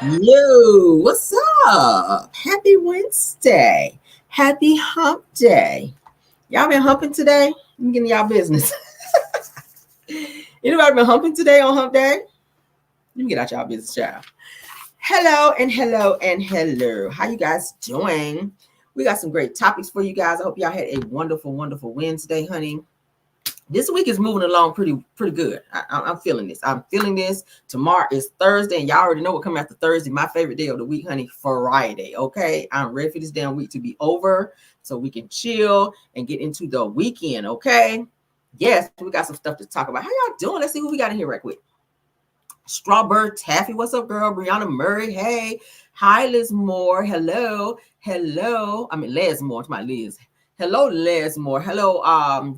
Yo, what's up? Happy Wednesday. Happy hump day. Y'all been humping today? I'm getting y'all business. Anybody been humping today on hump day? Let me get out y'all business, child. Hello and hello and hello. How you guys doing? We got some great topics for you guys. I hope y'all had a wonderful, wonderful Wednesday, honey. This week is moving along pretty good. I'm feeling this. I'm feeling this. Tomorrow is Thursday, and y'all already know what coming after Thursday. My favorite day of the week, honey, Friday. Okay, I'm ready for this damn week to be over so we can chill and get into the weekend. Okay, yes, we got some stuff to talk about. How y'all doing? Let's see who we got in here right quick. Strawberry Taffy, what's up, girl? Brianna Murray, hey. Hi, Liz Moore. Hello. I mean, Les Moore, to my Liz. Hello, Les Moore. Hello,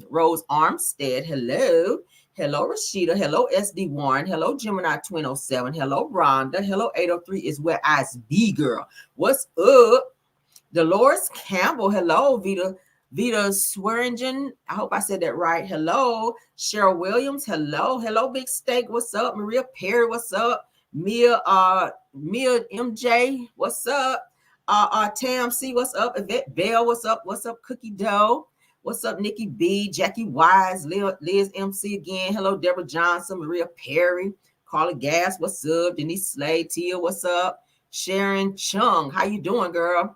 Rose Armstead. Hello. Hello, Rashida. Hello, SD Warren. Hello, Gemini 207. Hello, Rhonda. Hello, 803 is where I be, girl. What's up? Dolores Campbell. Hello, Vita Swearingen. I hope I said that right. Hello, Cheryl Williams. Hello, Big Steak. What's up? Maria Perry. What's up? Mia MJ. What's up? Tam C. What's up? Yvette Bell. What's up? What's up? Cookie Dough. What's up? Nikki B. Jackie Wise. Liz MC again. Hello, Deborah Johnson. Maria Perry. Carla Gass. What's up? Denise Slade. Tia. What's up? Sharon Chung. How you doing, girl?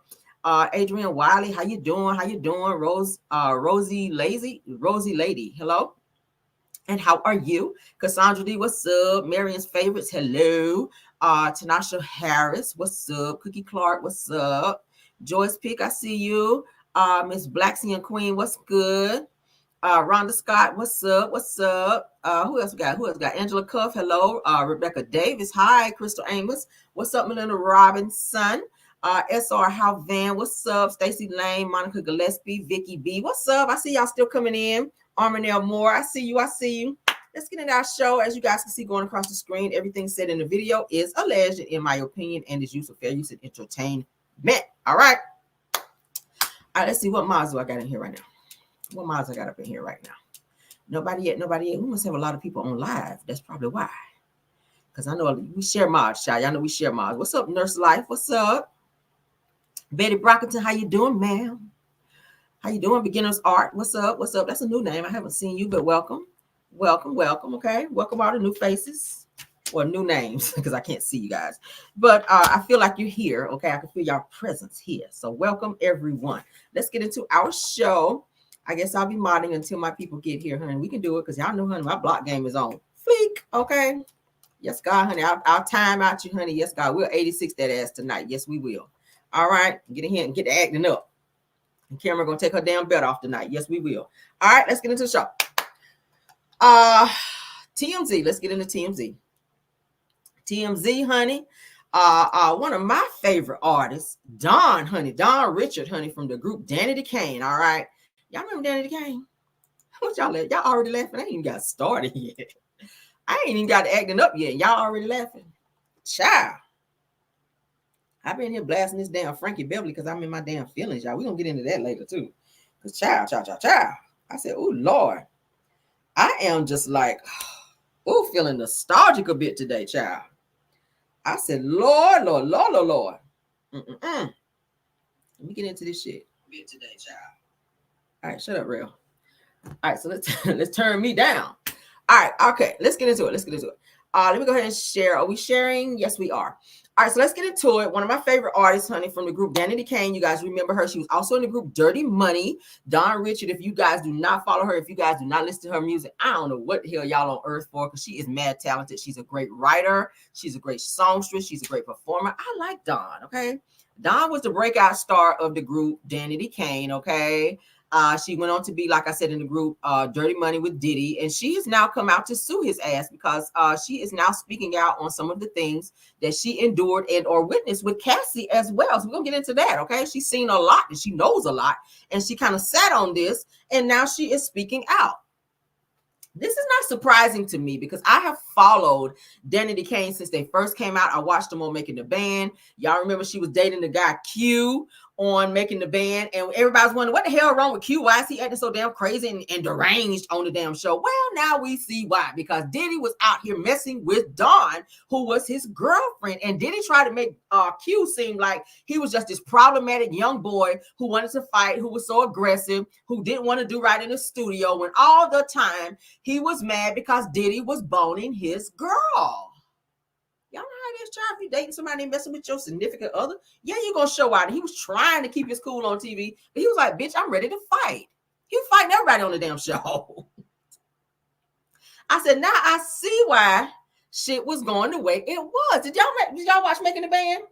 Adrian Wiley, how you doing? Rosie Lady, hello. And how are you? Cassandra D, what's up? Marion's favorites, hello. Tanasha Harris, what's up? Cookie Clark, what's up? Joyce Pick, I see you. Miss Blacksy and Queen, what's good? Rhonda Scott, what's up? Who else we got? Angela Cuff, hello. Rebecca Davis, hi. Crystal Amos, what's up? Melinda Robinson. SR Hal Van, what's up? Stacy Lane, Monica Gillespie, Vicky B, what's up? I see y'all still coming in. Armanelle Moore, I see you. Let's get into our show. As you guys can see going across the screen, everything said in the video is alleged, in my opinion, and is used for fair use and entertainment. All right. Let's see what mods do I got in here right now. What mods I got up in here right now? Nobody yet. We must have a lot of people on live. That's probably why. Because I know we share mods, y'all. Y'all know we share mods. What's up, Nurse Life? What's up? Betty Brockington, how you doing, ma'am? How you doing, Beginner's Art? What's up? That's a new name. I haven't seen you, but welcome. Okay, welcome all the new faces or new names because I can't see you guys. But I feel like you're here. Okay, I can feel your presence here. So welcome, everyone. Let's get into our show. I guess I'll be modding until my people get here, honey. We can do it because y'all know, honey, my block game is on fleek. Okay. Yes, God, honey. I'll time out you, honey. Yes, God. We'll 86 that ass tonight. Yes, we will. All right, get in here and get to acting up. And Cameron gonna take her damn belt off tonight. Yes, we will. All right, let's get into the show. TMZ. Let's get into TMZ. TMZ, honey. One of my favorite artists, Don Richard, honey, from the group Danny DeCane. All right, y'all remember Danny DeCane? What y'all already laughing? I ain't even got started yet. I ain't even got acting up yet. Y'all already laughing, child. I've been here blasting this damn Frankie Beverly because I'm in my damn feelings, y'all. We're going to get into that later, too. Because child. I said, oh, Lord. I am just like, feeling nostalgic a bit today, child. I said, Lord. Let me get into this shit a bit today, child. All right, shut up, real. All right, so let's turn me down. All right, okay, let's get into it. Let me go ahead and share. Are we sharing? Yes, we are. All right, so let's get into it. One of my favorite artists, honey, from the group Danny DeCane. You guys remember her. She was also in the group Dirty Money. Don Richard, if you guys do not follow her, if you guys do not listen to her music, I don't know what the hell y'all on earth for, because she is mad talented. She's a great writer. She's a great songstress. She's a great performer. I like Don, okay? Don was the breakout star of the group Danny DeCane, okay? She went on to be, like I said, in the group Dirty Money with Diddy, and she has now come out to sue his ass because she is now speaking out on some of the things that she endured and or witnessed with Cassie as well. So we're gonna get into that, okay? She's seen a lot and she knows a lot, and she kind of sat on this, and now she is speaking out. This is not surprising to me because I have followed Danny DeCane since they first came out. I watched them on Making the Band. Y'all remember she was dating the guy Q on making the band, and everybody's wondering what the hell wrong with Q. Why is he acting so damn crazy and deranged on the damn show? Well, now we see why, because Diddy was out here messing with Dawn, who was his girlfriend, and Diddy tried to make Q seem like he was just this problematic young boy who wanted to fight, who was so aggressive, who didn't want to do right in the studio, when all the time he was mad because Diddy was boning his girl. Y'all know how it is, child. If you dating somebody and messing with your significant other, yeah, you're going to show out. He was trying to keep his cool on TV, but he was like, bitch, I'm ready to fight. He was fighting everybody on the damn show. I said, now I see why shit was going the way it was. Did y'all watch Making the Band?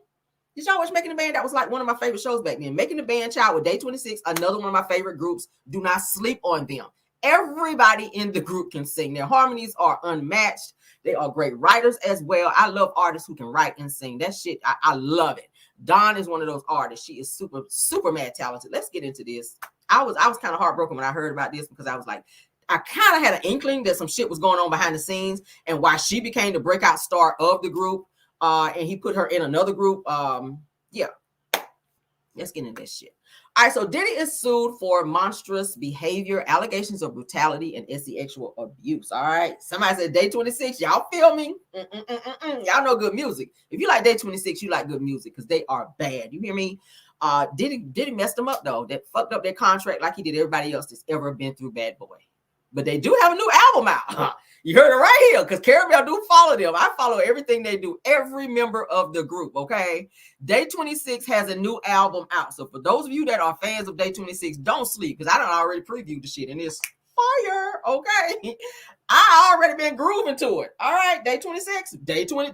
Did y'all watch Making the Band? That was like one of my favorite shows back then. Making the Band, child, with Day 26, another one of my favorite groups. Do not sleep on them. Everybody in the group can sing. Their harmonies are unmatched. They are great writers as well. I love artists who can write and sing. That shit, I love it. Dawn is one of those artists. She is super, super mad talented. Let's get into this. I was kind of heartbroken when I heard about this, because I was like, I kind of had an inkling that some shit was going on behind the scenes, and why she became the breakout star of the group. And he put her in another group. Yeah. Let's get into this shit. All right, so Diddy is sued for monstrous behavior, allegations of brutality, and sexual abuse. All right, somebody said Day 26. Y'all feel me? Y'all know good music. If you like Day 26, you like good music, because they are bad. You hear me? Diddy messed them up, though. That fucked up their contract like he did everybody else that's ever been through Bad Boy. But they do have a new album out. You heard it right here, because Caramel do follow them. I follow everything they do, every member of the group, okay? Day 26 has a new album out. So for those of you that are fans of Day 26, don't sleep, because I done already previewed the shit, and it's fire, okay? I already been grooving to it. All right, Day 26, Day 20.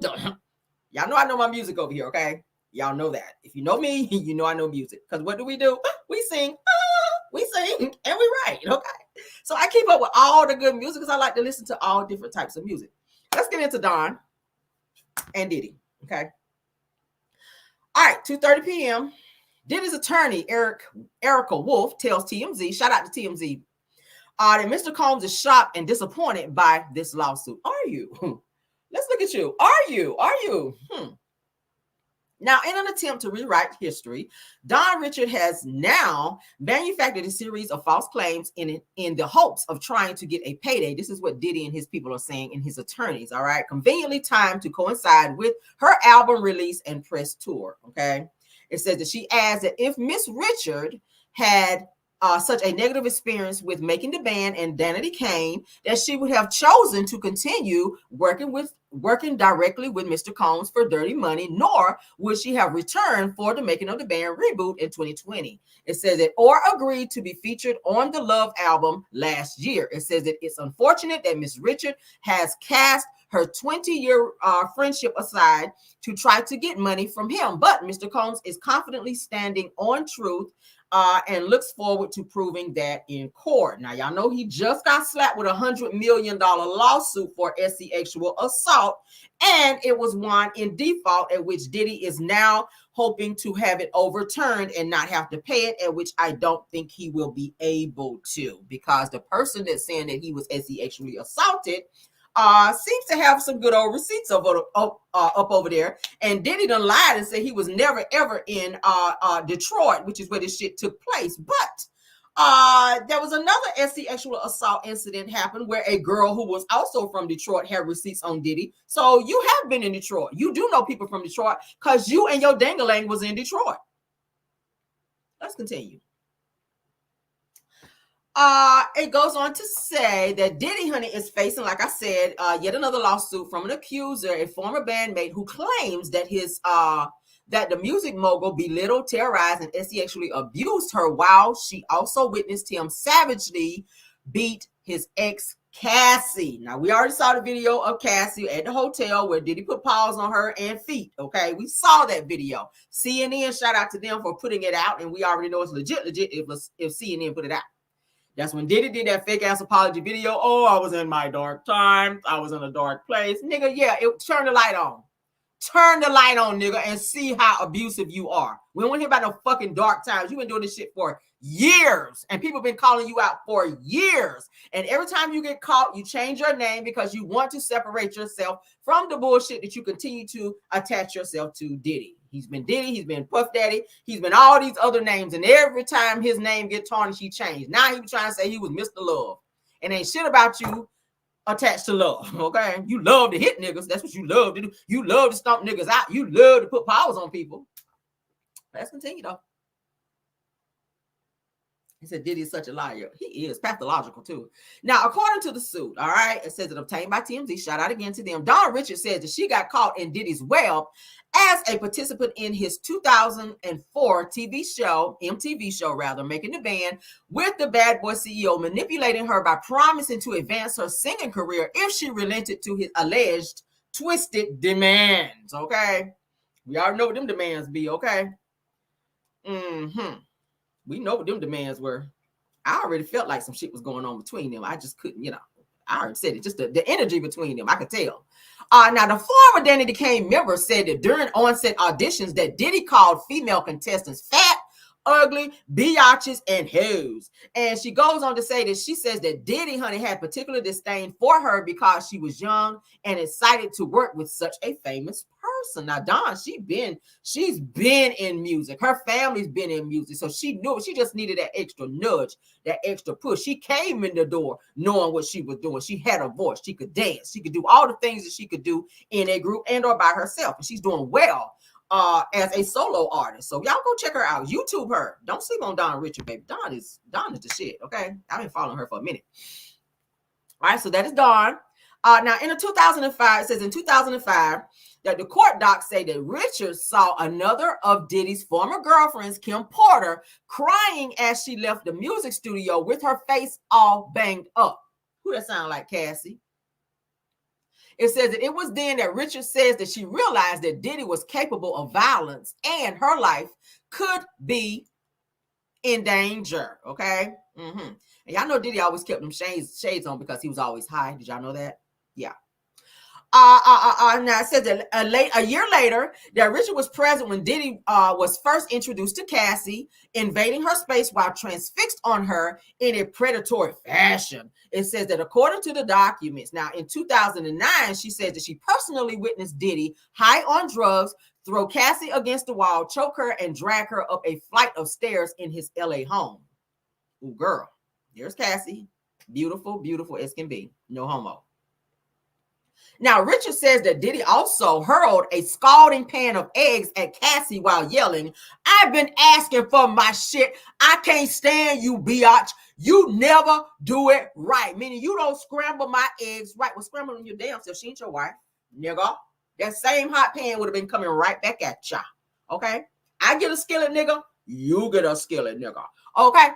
Y'all know I know my music over here, okay? Y'all know that. If you know me, you know I know music. Because what do? We sing, and we write, okay? So I keep up with all the good music, because I like to listen to all different types of music. Let's get into Dawn and Diddy, okay? All right, 2:30 p.m. Diddy's attorney, Erica Wolf, tells TMZ, shout out to TMZ, that Mr. Combs is shocked and disappointed by this lawsuit. Are you? Let's look at you. Are you? Now, in an attempt to rewrite history, Don Richard has now manufactured a series of false claims in the hopes of trying to get a payday. This is what Diddy and his people are saying, and his attorneys, all right? Conveniently timed to coincide with her album release and press tour, okay? It says that she adds that if Miss Richard had such a negative experience with Making the Band and Danity Kane, that she would have chosen to continue working directly with Mr. Combs for dirty money, nor would she have returned for the Making of the Band reboot in 2020. It says that, or agreed to be featured on the Love album last year. It says that it's unfortunate that Miss Richard has cast her 20-year friendship aside to try to get money from him, but Mr. Combs is confidently standing on truth and looks forward to proving that in court. Now, y'all know he just got slapped with a $100 million lawsuit for sexual assault, and it was won in default, at which Diddy is now hoping to have it overturned and not have to pay it, at which I don't think he will be able to, because the person that's saying that he was sexually assaulted seems to have some good old receipts up over there. And Diddy done lied and said he was never, ever in Detroit, which is where this shit took place. But there was another sexual assault incident happened where a girl who was also from Detroit had receipts on Diddy. So you have been in Detroit. You do know people from Detroit, because you and your dangalang was in Detroit. Let's continue. It goes on to say that Diddy, honey, is facing, like I said, yet another lawsuit from an accuser, a former bandmate, who claims that that the music mogul belittled, terrorized, and sexually abused her, while she also witnessed him savagely beat his ex Cassie. Now, we already saw the video of Cassie at the hotel where Diddy put paws on her and feet. Okay, we saw that video. CNN, shout out to them for putting it out, and we already know it's legit if CNN put it out. That's when Diddy did that fake ass apology video. Oh, I was in my dark times. I was in a dark place. Nigga, yeah, turn the light on. Turn the light on, nigga, and see how abusive you are. We don't want to hear about no fucking dark times. You've been doing this shit for years, and people have been calling you out for years. And every time you get caught, you change your name because you want to separate yourself from the bullshit that you continue to attach yourself to Diddy. He's been Diddy, he's been Puff Daddy, he's been all these other names, and every time his name get tarnished, he changed. Now he was trying to say he was Mr. Love, and ain't shit about you attached to love. Okay, you love to hit niggas. That's what you love to do. You love to stomp niggas out. You love to put powers on people. Let's continue though. He said Diddy is such a liar. He is pathological too. Now, according to the suit, all right, it says it obtained by TMZ. Shout out again to them. Dawn Richards says that she got caught in Diddy's web as a participant in his 2004 TV show, MTV show rather, Making the Band, with the Bad Boy CEO, manipulating her by promising to advance her singing career if she relented to his alleged twisted demands. Okay, we already know what them demands be. Okay. We know what them demands were. I already felt like some shit was going on between them. I just couldn't, I already said it. Just the energy between them, I could tell. Now, the former Danny DeCane member said that during onset auditions that Diddy called female contestants fat, ugly, biatches, and hoes. And she goes on to say that she says that Diddy, honey, had particular disdain for her because she was young and excited to work with such a famous person. Now, Dawn, she's been in music. Her family's been in music. So she knew she just needed that extra nudge, that extra push. She came in the door knowing what she was doing. She had a voice. She could dance. She could do all the things that she could do in a group and or by herself. And she's doing well as a solo artist. So y'all go check her out. YouTube her. Don't sleep on Dawn Richard, baby. Dawn is the shit. Okay. I've been following her for a minute. All right. So that is Dawn. Now in 2005, it says in 2005 that the court docs say that Richards saw another of Diddy's former girlfriends, Kim Porter, crying as she left the music studio with her face all banged up. Who that sound like, Cassie? It says that it was then that Richards says that she realized that Diddy was capable of violence and her life could be in danger. Okay. And y'all know Diddy always kept them shades on because he was always high. Did y'all know that? Yeah. Now it says that a year later that Richard was present when Diddy was first introduced to Cassie, invading her space while transfixed on her in a predatory fashion. It says that according to the documents, now in 2009, she says that she personally witnessed Diddy high on drugs, throw Cassie against the wall, choke her, and drag her up a flight of stairs in his LA home. Ooh, girl, there's Cassie. Beautiful, beautiful as can be. No homo. Now, Richard says that Diddy also hurled a scalding pan of eggs at Cassie while yelling, "I've been asking for my shit. I can't stand you, biatch. You never do it right." Meaning you don't scramble my eggs right. Well, scrambling your damn self. She ain't your wife, nigga. That same hot pan would have been coming right back at ya. Okay? I get a skillet, nigga. You get a skillet, nigga. Okay?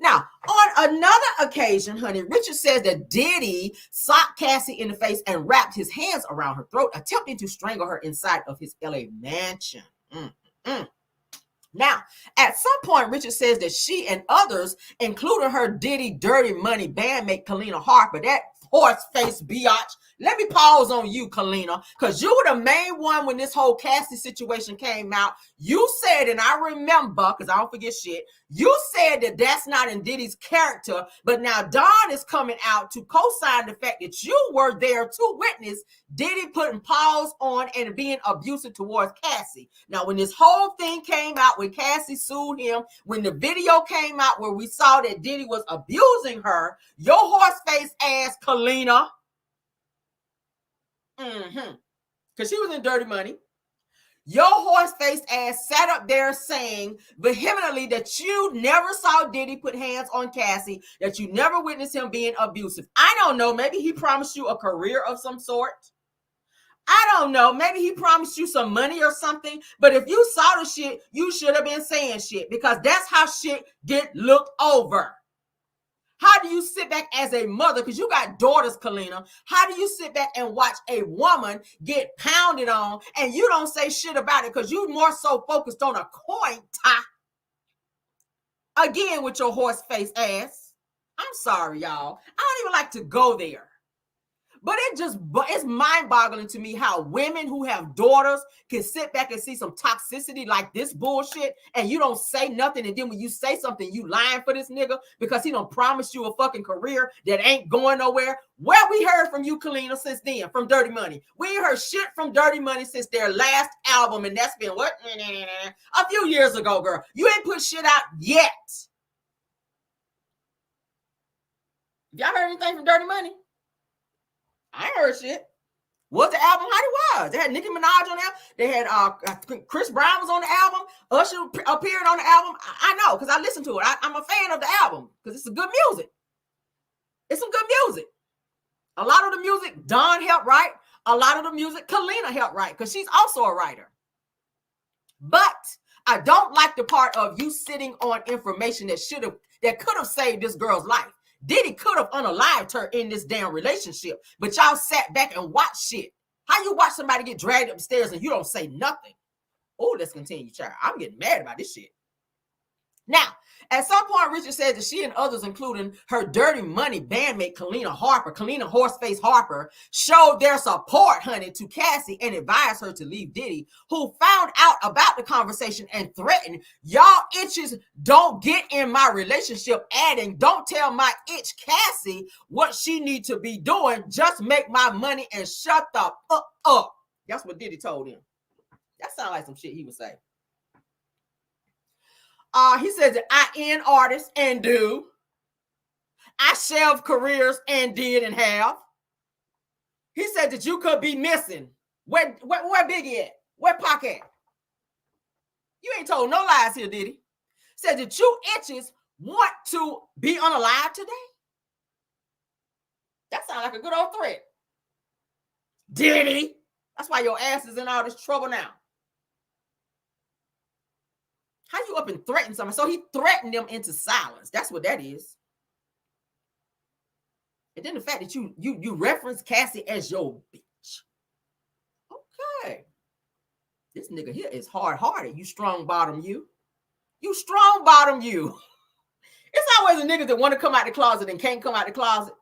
Now, on another occasion, honey, Richard says that Diddy socked Cassie in the face and wrapped his hands around her throat, attempting to strangle her inside of his LA mansion. Now, at some point, Richard says that she and others, including her Diddy Dirty Money bandmate Kalina Harper, that horse-faced biatch. Let me pause on you, Kalina, because you were the main one when this whole Cassie situation came out. You said, and I remember, because I don't forget shit, you said that that's not in Diddy's character, but now Dawn is coming out to co-sign the fact that you were there to witness Diddy putting paws on and being abusive towards Cassie. Now, when this whole thing came out, when Cassie sued him, when the video came out where we saw that Diddy was abusing her, your horse-faced ass, Kalina, because she was in Dirty Money, your horse-faced ass sat up there saying vehemently that you never saw Diddy put hands on Cassie, that you never witnessed him being abusive. I don't know. Maybe he promised you a career of some sort. I don't know. Maybe he promised you some money or something. But if you saw the shit, you should have been saying shit, because that's how shit get looked over. How do you sit back as a mother, because you got daughters, Kalina? How do you sit back and watch a woman get pounded on and you don't say shit about it because you more so focused on a coin tie? Again, with your horse face ass. I'm sorry, y'all. I don't even like to go there. But it's mind-boggling to me how women who have daughters can sit back and see some toxicity like this bullshit, and you don't say nothing, and then when you say something, you lying for this nigga because he don't promise you a fucking career that ain't going nowhere. Where we heard from you, Kalina, since then, from Dirty Money. We ain't heard shit from Dirty Money since their last album, and that's been what? A few years ago, girl. You ain't put shit out yet. Y'all heard anything from Dirty Money? I ain't heard shit. Was the album how it was? They had Nicki Minaj on there. They had Chris Brown was on the album. Usher appeared on the album. I know because I listened to it. I'm a fan of the album because it's some good music. It's some good music. A lot of the music Dawn helped write. A lot of the music Kalina helped write because she's also a writer. But I don't like the part of you sitting on information that could have saved this girl's life. Diddy could have unalived her in this damn relationship, but y'all sat back and watched shit. How you watch somebody get dragged upstairs and you don't say nothing? Oh, let's continue, child. I'm getting mad about this shit. Now, at some point, Richard said that she and others, including her Dirty Money bandmate Kalina Horseface Harper, showed their support, honey, to Cassie and advised her to leave Diddy, who found out about the conversation and threatened, y'all itches don't get in my relationship, adding, don't tell my itch Cassie what she need to be doing, just make my money and shut the fuck up. That's what Diddy told him. That sounds like some shit he would say. He says that I end artists and do. I shelve careers and did and have. He said that you could be missing. Where Biggie at? Where Pac at? You ain't told no lies here, did he? Said that you itches want to be unalive today. That sounds like a good old threat. Diddy. That's why your ass is in all this trouble now. How you up and threaten someone? So he threatened them into silence. That's what that is. And then the fact that you reference Cassie as your bitch. Okay. This nigga here is hard-hearted. You strong bottom you. You strong bottom you. It's always the niggas that want to come out the closet and can't come out the closet.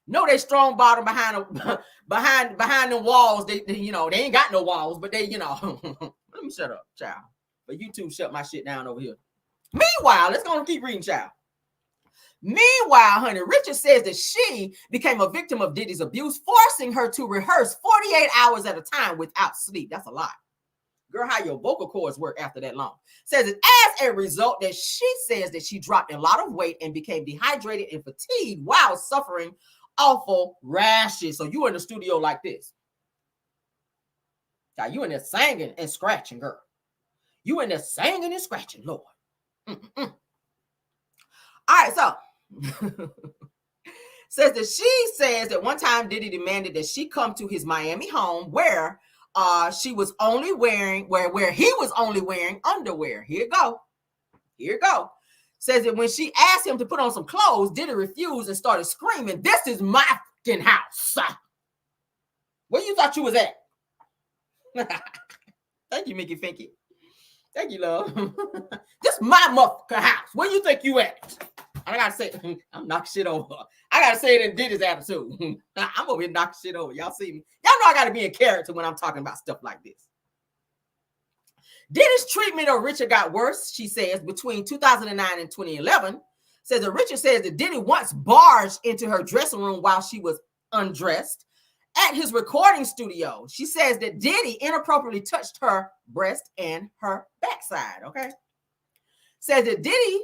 No, they strong bottom behind the walls. They ain't got no walls, but they, let me shut up, child. But you two shut my shit down over here. Meanwhile, let's go and keep reading, child. Meanwhile, honey, Richard says that she became a victim of Diddy's abuse, forcing her to rehearse 48 hours at a time without sleep. That's a lot. Girl, how your vocal cords work after that long. Says that as a result that she says that she dropped a lot of weight and became dehydrated and fatigued while suffering awful rashes. So you in the studio like this. Now you in there singing and scratching, girl. You in there singing and scratching, Lord. All right, so says that she says that one time Diddy demanded that she come to his Miami home where he was only wearing underwear. Here you go. Says that when she asked him to put on some clothes, Diddy refused and started screaming, "This is my fucking house." Where you thought you was at? Thank you, Mickey Finky. Thank you, love. This my motherfucking house. Where you think you at? I gotta say, I'm knocking shit over. I gotta say it in Diddy's attitude. I'm over here knocking shit over. Y'all see me? Y'all know I gotta be in character when I'm talking about stuff like this. Diddy's treatment of Richard got worse, she says, between 2009 and 2011. Says that Richard says that Diddy once barged into her dressing room while she was undressed at his recording studio. She says that Diddy inappropriately touched her breast and her backside, okay? Says that Diddy,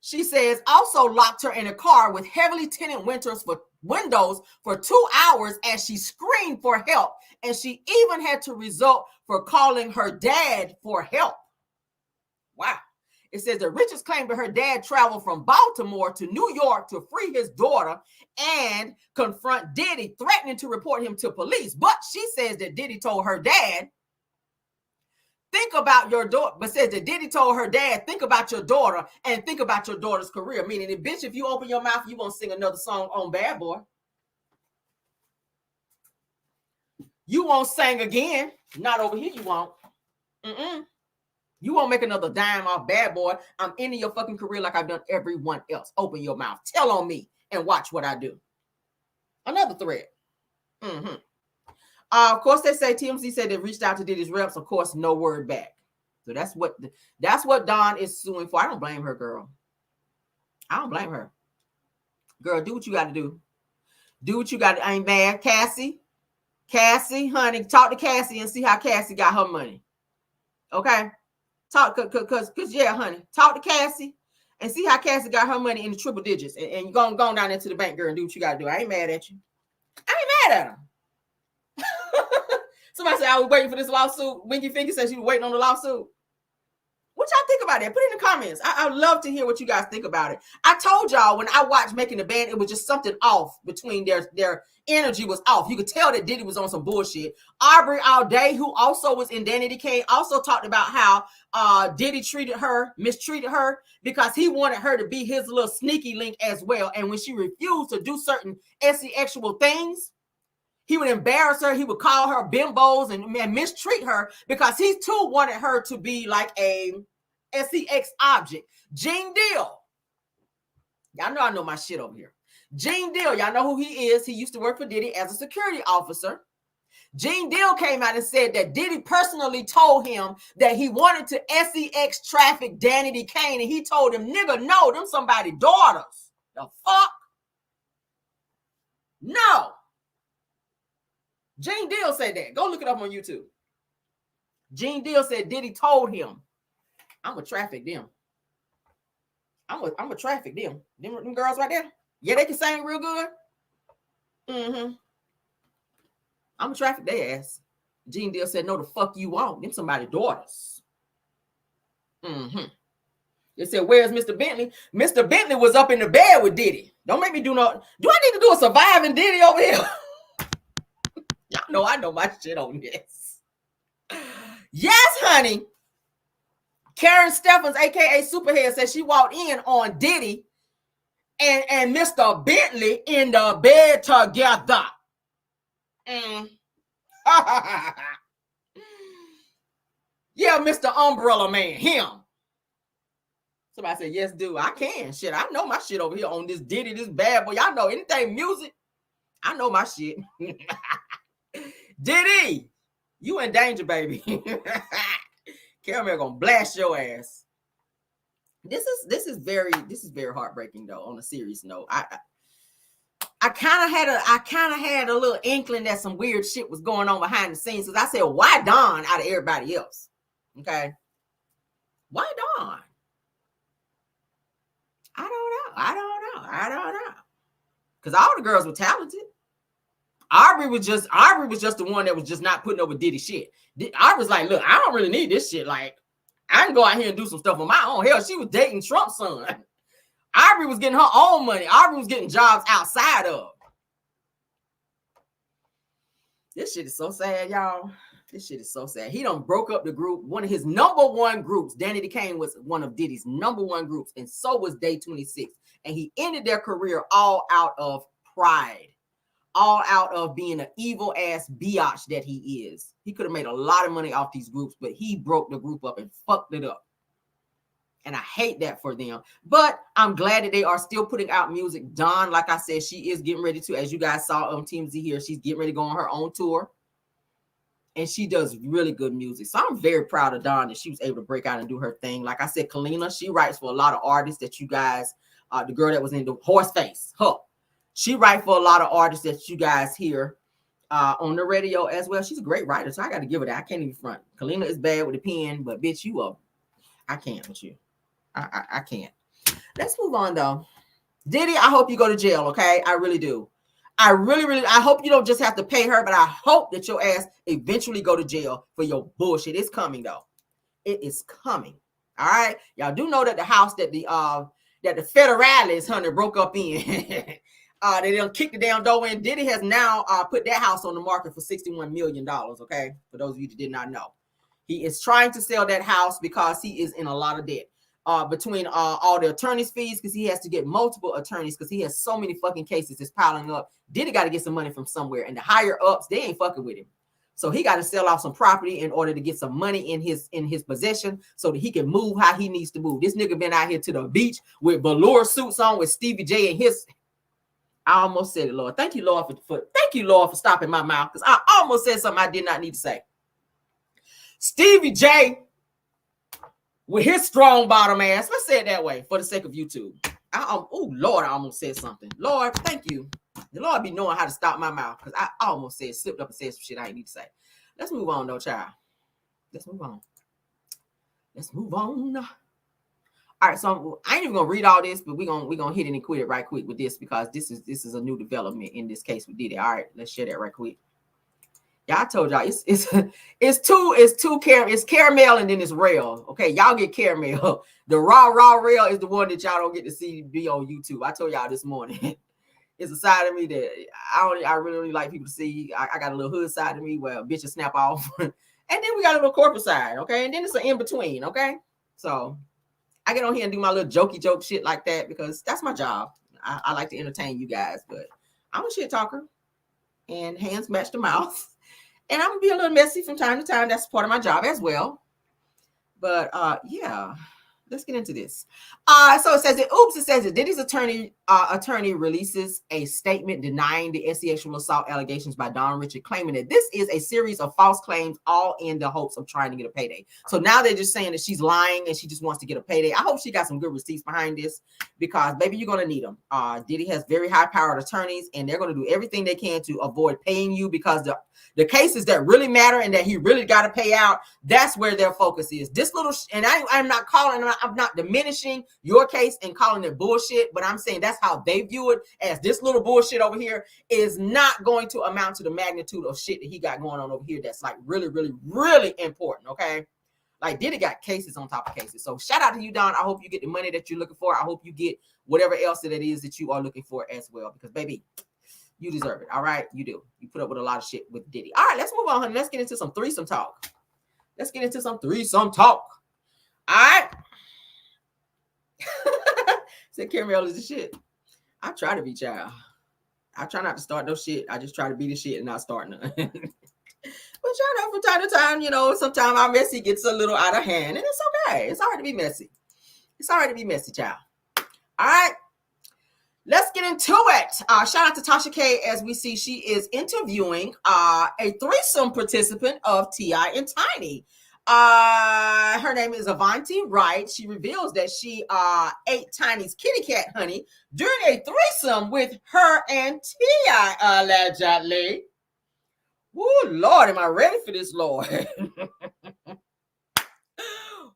she says, also locked her in a car with heavily tinted windows for 2 hours as she screamed for help. And she even had to resort for calling her dad for help. Wow. It says that Richards claimed that her dad traveled from Baltimore to New York to free his daughter and confront Diddy, threatening to report him to police. But she says that Diddy told her dad, think about your daughter, but says that Diddy told her dad, think about your daughter and think about your daughter's career. Meaning, that, bitch, if you open your mouth, you won't sing another song on Bad Boy. You won't sing again. Not over here, you won't. You won't make another dime off Bad Boy. I'm ending your fucking career like I've done everyone else. Open your mouth. Tell on me and watch what I do. Another threat. Mm-hmm. Of course, they say TMZ said they reached out to Diddy's reps. Of course, no word back. So that's what Dawn is suing for. I don't blame her, girl. I don't blame her. Girl, do what you got to do. Do what you got to. I ain't mad. Cassie, honey, talk to Cassie and see how Cassie got her money. Okay? Talk, cause yeah, honey. Talk to Cassie and see how Cassie got her money in the triple digits. And you go down into the bank, girl, and do what you got to do. I ain't mad at you. I ain't mad at her. Somebody said I was waiting for this lawsuit. Winky Finger said she was waiting on the lawsuit. What y'all think about that? Put it in the comments. I would love to hear what you guys think about it. I told y'all when I watched Making the Band, it was just something off between their energy was off. You could tell that Diddy was on some bullshit. Aubrey all day, who also was in Danity Kane, also talked about how Diddy mistreated her because he wanted her to be his little sneaky link as well. And when she refused to do certain sexual things, he would embarrass her. He would call her bimbos and mistreat her because he too wanted her to be like a sex object. Gene Deal. Y'all know I know my shit over here. Gene Deal. Y'all know who he is. He used to work for Diddy as a security officer. Gene Deal came out and said that Diddy personally told him that he wanted to sex traffic Danity Kane. And he told him, nigga, no, them somebody's daughters. The fuck? No. Gene Deal said that. Go look it up on YouTube. Gene Deal said Diddy told him, I'm gonna traffic them. I'm gonna traffic them. Them girls right there. Yeah, they can sing real good. Mm-hmm. I'm gonna traffic their ass. Gene Deal said, no, the fuck you won't. Them somebody's daughters. Mm-hmm. They said, where's Mr. Bentley? Mr. Bentley was up in the bed with Diddy. Don't make me do I need to do a surviving Diddy over here? Y'all know I know my shit on this. Yes, honey. Karen Steffens, aka Superhead, said she walked in on Diddy and Mr. Bentley in the bed together. Yeah, Mr. Umbrella Man, him. Somebody said, yes, dude, I can. Shit, I know my shit over here on this Diddy, this bad boy. Y'all know anything music, I know my shit. Diddy, you in danger, baby. Caramel gonna blast your ass. This is very heartbreaking though. On a serious note, I kind of had a little inkling that some weird shit was going on behind the scenes because I said, why Don out of everybody else? Okay, why Don? I don't know. Because all the girls were talented. Aubrey was just the one that was just not putting over Diddy shit. I was like, look, I don't really need this shit. Like, I can go out here and do some stuff on my own. Hell, she was dating Trump's son. Aubrey was getting her own money. Aubrey was getting jobs outside of. This shit is so sad, y'all. This shit is so sad. He done broke up the group. One of his number one groups, Danity Kane, was one of Diddy's number one groups, and so was Day 26. And he ended their career all out of pride. All out of being an evil ass biatch that he is. He could have made a lot of money off these groups, but he broke the group up and fucked it up. And I hate that for them. But I'm glad that they are still putting out music. Dawn, like I said, she is getting ready to, as you guys saw on TMZ here, she's getting ready to go on her own tour. And she does really good music. So I'm very proud of Dawn that she was able to break out and do her thing. Like I said, Kalina, she writes for a lot of artists that you guys, the girl that was in the Horseface, her. She writes for a lot of artists that you guys hear on the radio as well. She's a great writer, so I got to give her that. I can't even front. Kalina is bad with a pen, but bitch, you are. I can't with you. I can't. Let's move on though. Diddy, I hope you go to jail. Okay, I really do. I hope you don't just have to pay her, but I hope that your ass eventually go to jail for your bullshit. It's coming though. It is coming. All right, y'all do know that the house that the Federales hunter broke up in. They done kicked the damn door in. Diddy has now put that house on the market for $61 million, okay? For those of you that did not know. He is trying to sell that house because he is in a lot of debt. Between all the attorney's fees, because he has to get multiple attorneys because he has so many fucking cases that's piling up. Diddy got to get some money from somewhere. And the higher ups, they ain't fucking with him. So he got to sell off some property in order to get some money in his possession so that he can move how he needs to move. This nigga been out here to the beach with velour suits on with Stevie J and his... I almost said it, Lord. Thank you, Lord, thank you, Lord, for stopping my mouth, because I almost said something I did not need to say. Stevie J with his strong bottom ass. Let's say it that way for the sake of YouTube. Oh Lord, I almost said something. Lord, thank you. The Lord be knowing how to stop my mouth, because I almost slipped up and said some shit I ain't need to say. Let's move on though, child. Let's move on. Let's move on. All right, so I ain't even gonna read all this, but we're gonna hit it and quit it right quick with this, because this is a new development in this case with Diddy. All right, let's share that right quick. Yeah, I told y'all it's caramel and then it's rail. Okay, y'all get caramel. The raw rail is the one that y'all don't get to see be on YouTube. I told y'all this morning. It's a side of me that I really like people to see. I got a little hood side of me where bitches snap off, and then we got a little corporate side. Okay, and then it's an in between. Okay, so I get on here and do my little jokey joke shit like that because that's my job. I like to entertain you guys, but I'm a shit talker, and hands match the mouth. And I'm gonna be a little messy from time to time. That's part of my job as well. But yeah, let's get into this. So it says that Diddy's attorney releases a statement denying the sexual assault allegations by Don Richard, claiming that this is a series of false claims, all in the hopes of trying to get a payday. So now they're just saying that she's lying and she just wants to get a payday. I hope she got some good receipts behind this, because baby, you're gonna need them. Diddy has very high-powered attorneys, and they're gonna do everything they can to avoid paying you, because the cases that really matter and that he really got to pay out, that's where their focus is. This little, and I'm not diminishing your case and calling it bullshit, but I'm saying that's how they view it, as this little bullshit over here is not going to amount to the magnitude of shit that he got going on over here that's like really, really, really important, okay? Like Diddy got cases on top of cases. So shout out to you, Don. I hope you get the money that you're looking for. I hope you get whatever else that it is that you are looking for as well, because baby, you deserve it. All right, you do. You put up with a lot of shit with Diddy. All right, let's move on, honey. Let's get into some threesome talk. All right. Said caramel is the shit. I try to be child. I try not to start no shit. I just try to be the shit and not start none. But y'all know, from time to time, sometimes our messy gets a little out of hand, and it's okay. It's all right to be messy. Child. All right. Let's get into it. Shout out to Tasha K, as we see she is interviewing a threesome participant of T.I. and Tiny. Her name is Avanti Wright. She reveals that she ate Tiny's kitty cat, honey, during a threesome with her and T.I. allegedly. Woo, Lord, am I ready for this, Lord?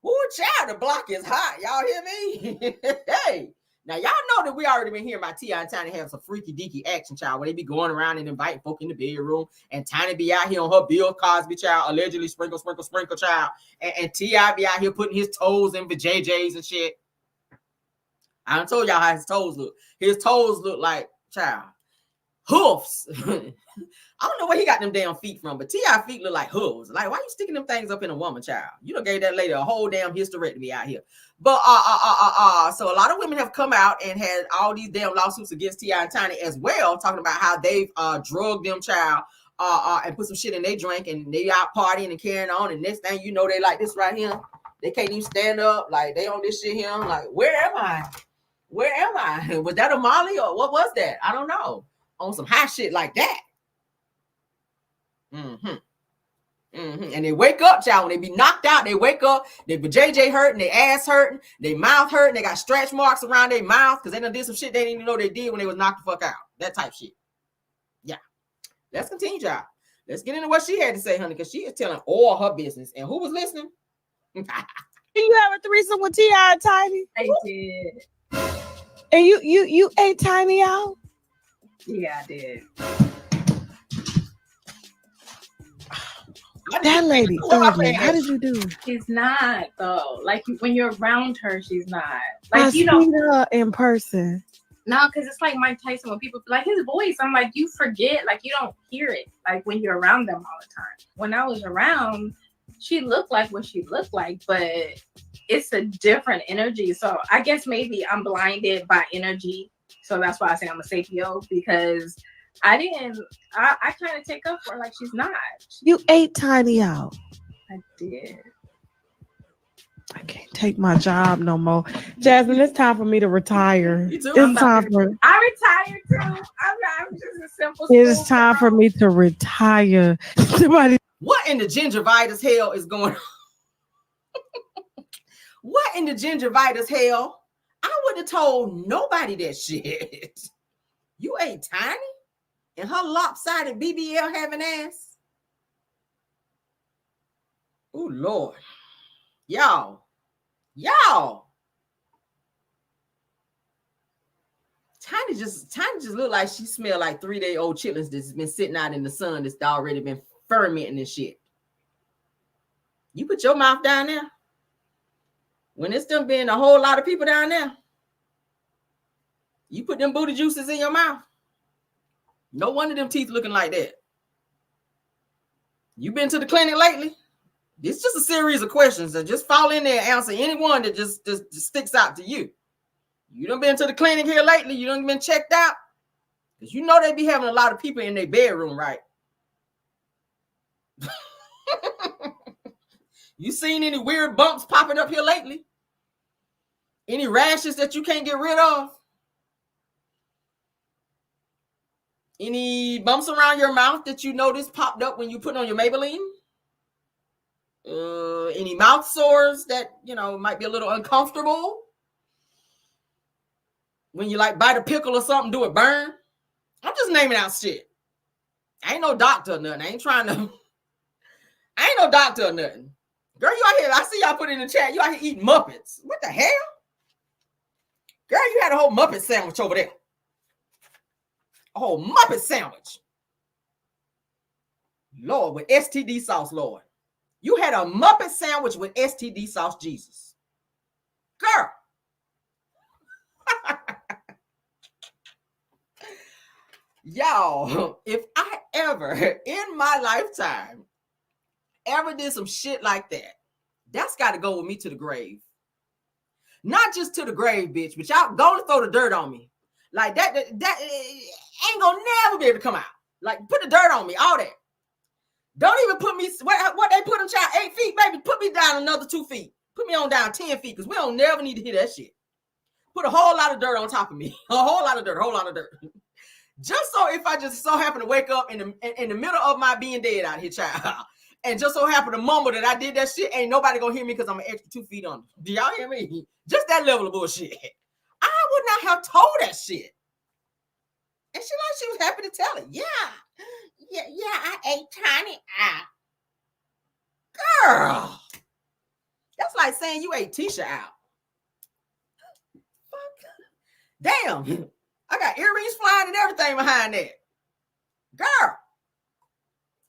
Woo, child, the block is hot. Y'all hear me? Hey. Now, y'all know that we already been hearing about T.I. and Tiny have some freaky deaky action, child, where they be going around and inviting folk in the bedroom, and Tiny be out here on her Bill Cosby, child, allegedly sprinkle, child, and T.I. be out here putting his toes in for JJ's and shit. I done told y'all how his toes look. His toes look like, child, hoofs. I don't know where he got them damn feet from, but T.I. feet look like hooves. Like, why you sticking them things up in a woman, child? You done gave that lady a whole damn hysterectomy out here. But so a lot of women have come out and had all these damn lawsuits against T.I. and Tiny as well, talking about how they've drugged them, child, and put some shit in their drink, and they out partying and carrying on, and next thing you know, they like this right here. They can't even stand up, like they on this shit here. I'm like, where am I? Was that a Molly or what was that? I don't know. On some high shit like that. And they wake up, child. When they be knocked out, they wake up. They JJ hurting, their ass hurting, their mouth hurting. They got stretch marks around their mouth because they done did some shit they didn't even know they did when they was knocked the fuck out. That type shit. Yeah. Let's continue, child. Let's get into what she had to say, honey, because she is telling all her business. And who was listening? Did you have a threesome with T.I. and Tiny? I did. And you ate Tiny out? Yeah, I did. That lady ugly. How did you do? She's not though. Like when you're around her, she's not. Like I seen her in person. No, because it's like Mike Tyson when people like his voice. I'm like, you forget, like you don't hear it, like when you're around them all the time. When I was around, she looked like what she looked like, but it's a different energy. So I guess maybe I'm blinded by energy. So that's why I say I'm a sapio, because I kind of take up for her like she's not. You ate Tiny out. I did. I can't take my job no more. Jasmine, it's time for me to retire. Me too. It's time for I retired too. I'm just a simple. it's time for me to retire. Somebody, what in the gingivitis hell is going on? What in the gingivitis hell? I wouldn't have told nobody that shit. You ain't tiny and her lopsided BBL having ass. Oh Lord. Y'all. Tiny just look like she smell like 3-day-old chitlins that's been sitting out in the sun that's already been fermenting and shit. You put your mouth down there. When it's done being a whole lot of people down there, you put them booty juices in your mouth. No wonder them teeth looking like that. You been to the clinic lately? It's just a series of questions that just fall in there and answer any one that just sticks out to you. You done been to the clinic here lately? You done been checked out? Because you know they be having a lot of people in their bedroom, right? You seen any weird bumps popping up here lately? Any rashes that you can't get rid of? Any bumps around your mouth that you noticed popped up when you put on your Maybelline? Any mouth sores that, might be a little uncomfortable? When you like bite a pickle or something, do it burn? I'm just naming out shit. I ain't no doctor or nothing. I ain't no doctor or nothing. Girl, you out here, I see y'all put in the chat, you out here eating Muppets. What the hell? Girl, you had a whole Muppet sandwich over there. A whole Muppet sandwich. Lord, with STD sauce, Lord. You had a Muppet sandwich with STD sauce, Jesus. Girl. Y'all, if I ever in my lifetime ever did some shit like that, that's got to go with me to the grave. Not just to the grave, bitch, but y'all go and throw the dirt on me. Like that ain't gonna never be able to come out. Like, put the dirt on me, all that. Don't even put me, what they put them child 8 feet, baby, put me down another 2 feet. Put me on down 10 feet, because we don't never need to hear that shit. Put a whole lot of dirt on top of me. A whole lot of dirt. Just so if I just so happen to wake up in the middle of my being dead out here, child, and just so happen to mumble that I did that shit, ain't nobody gonna hear me because I'm an extra 2 feet under. Do y'all hear me? Just that level of bullshit. I would not have told that shit. And she was happy to tell it. Yeah, I ate tiny. Girl, that's like saying you ate Tisha out. Damn. I got earrings flying and everything behind that. Girl,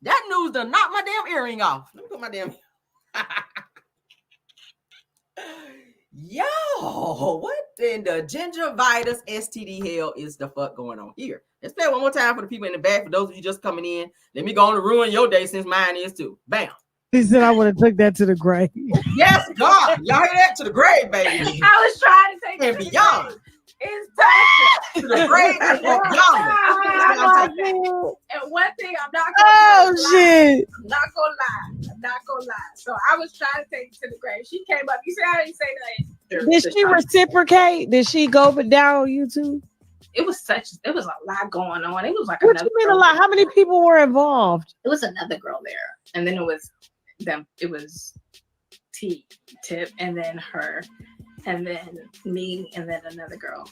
that news done knocked my damn earring off. Let me put my damn... Yo, what in the gingivitis STD hell is the fuck going on here? Let's play it one more time for the people in the back. For those of you just coming in, let me go on to ruin your day since mine is too. Bam. he said I would have took that to the grave. Yes, God. Y'all hear that? To the grave, baby. I was trying to take And beyond. It's time. To the grave and beyond. And one thing I'm not gonna shit. I'm not gonna lie. So I was trying to take it to the grave. She came up. You see how you say that? Did she reciprocate? Did she go but down on YouTube? It was a lot going on. It was like what you mean a lot? How many people were involved? It was another girl there, and then it was them. It was Tip, and then her, and then me, and then another girl.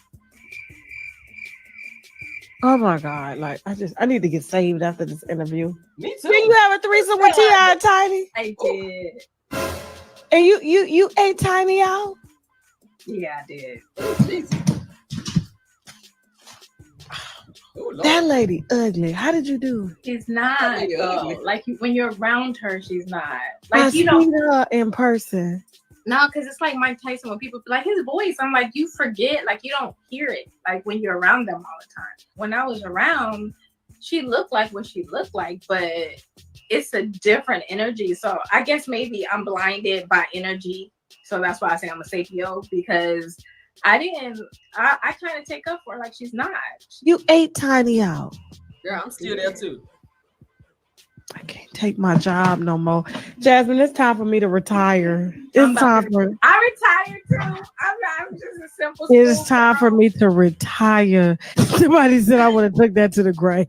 Oh my God! Like I need to get saved after this interview. Me too. Did you have a threesome with T.I. and Tiny? I did. And you ate Tiny out? Yeah, I did. Oh, that lady ugly. How did you do? She's not. Like when you're around her, she's not. Like I seen her in person. No, because it's like Mike Tyson when people like his voice. I'm like, you forget, like you don't hear it, like when you're around them all the time. When I was around, she looked like what she looked like, but it's a different energy. So I guess maybe I'm blinded by energy. So that's why I say I'm a sapio, because I kind of take up for her like she's not. You ate Tiny out. Yeah, I'm still there too. I can't take my job no more. Jasmine, it's time for me to retire. It's time for I retired too. I'm just a simple it's school time for girl. me to retire. Somebody said I would have took that to the grave.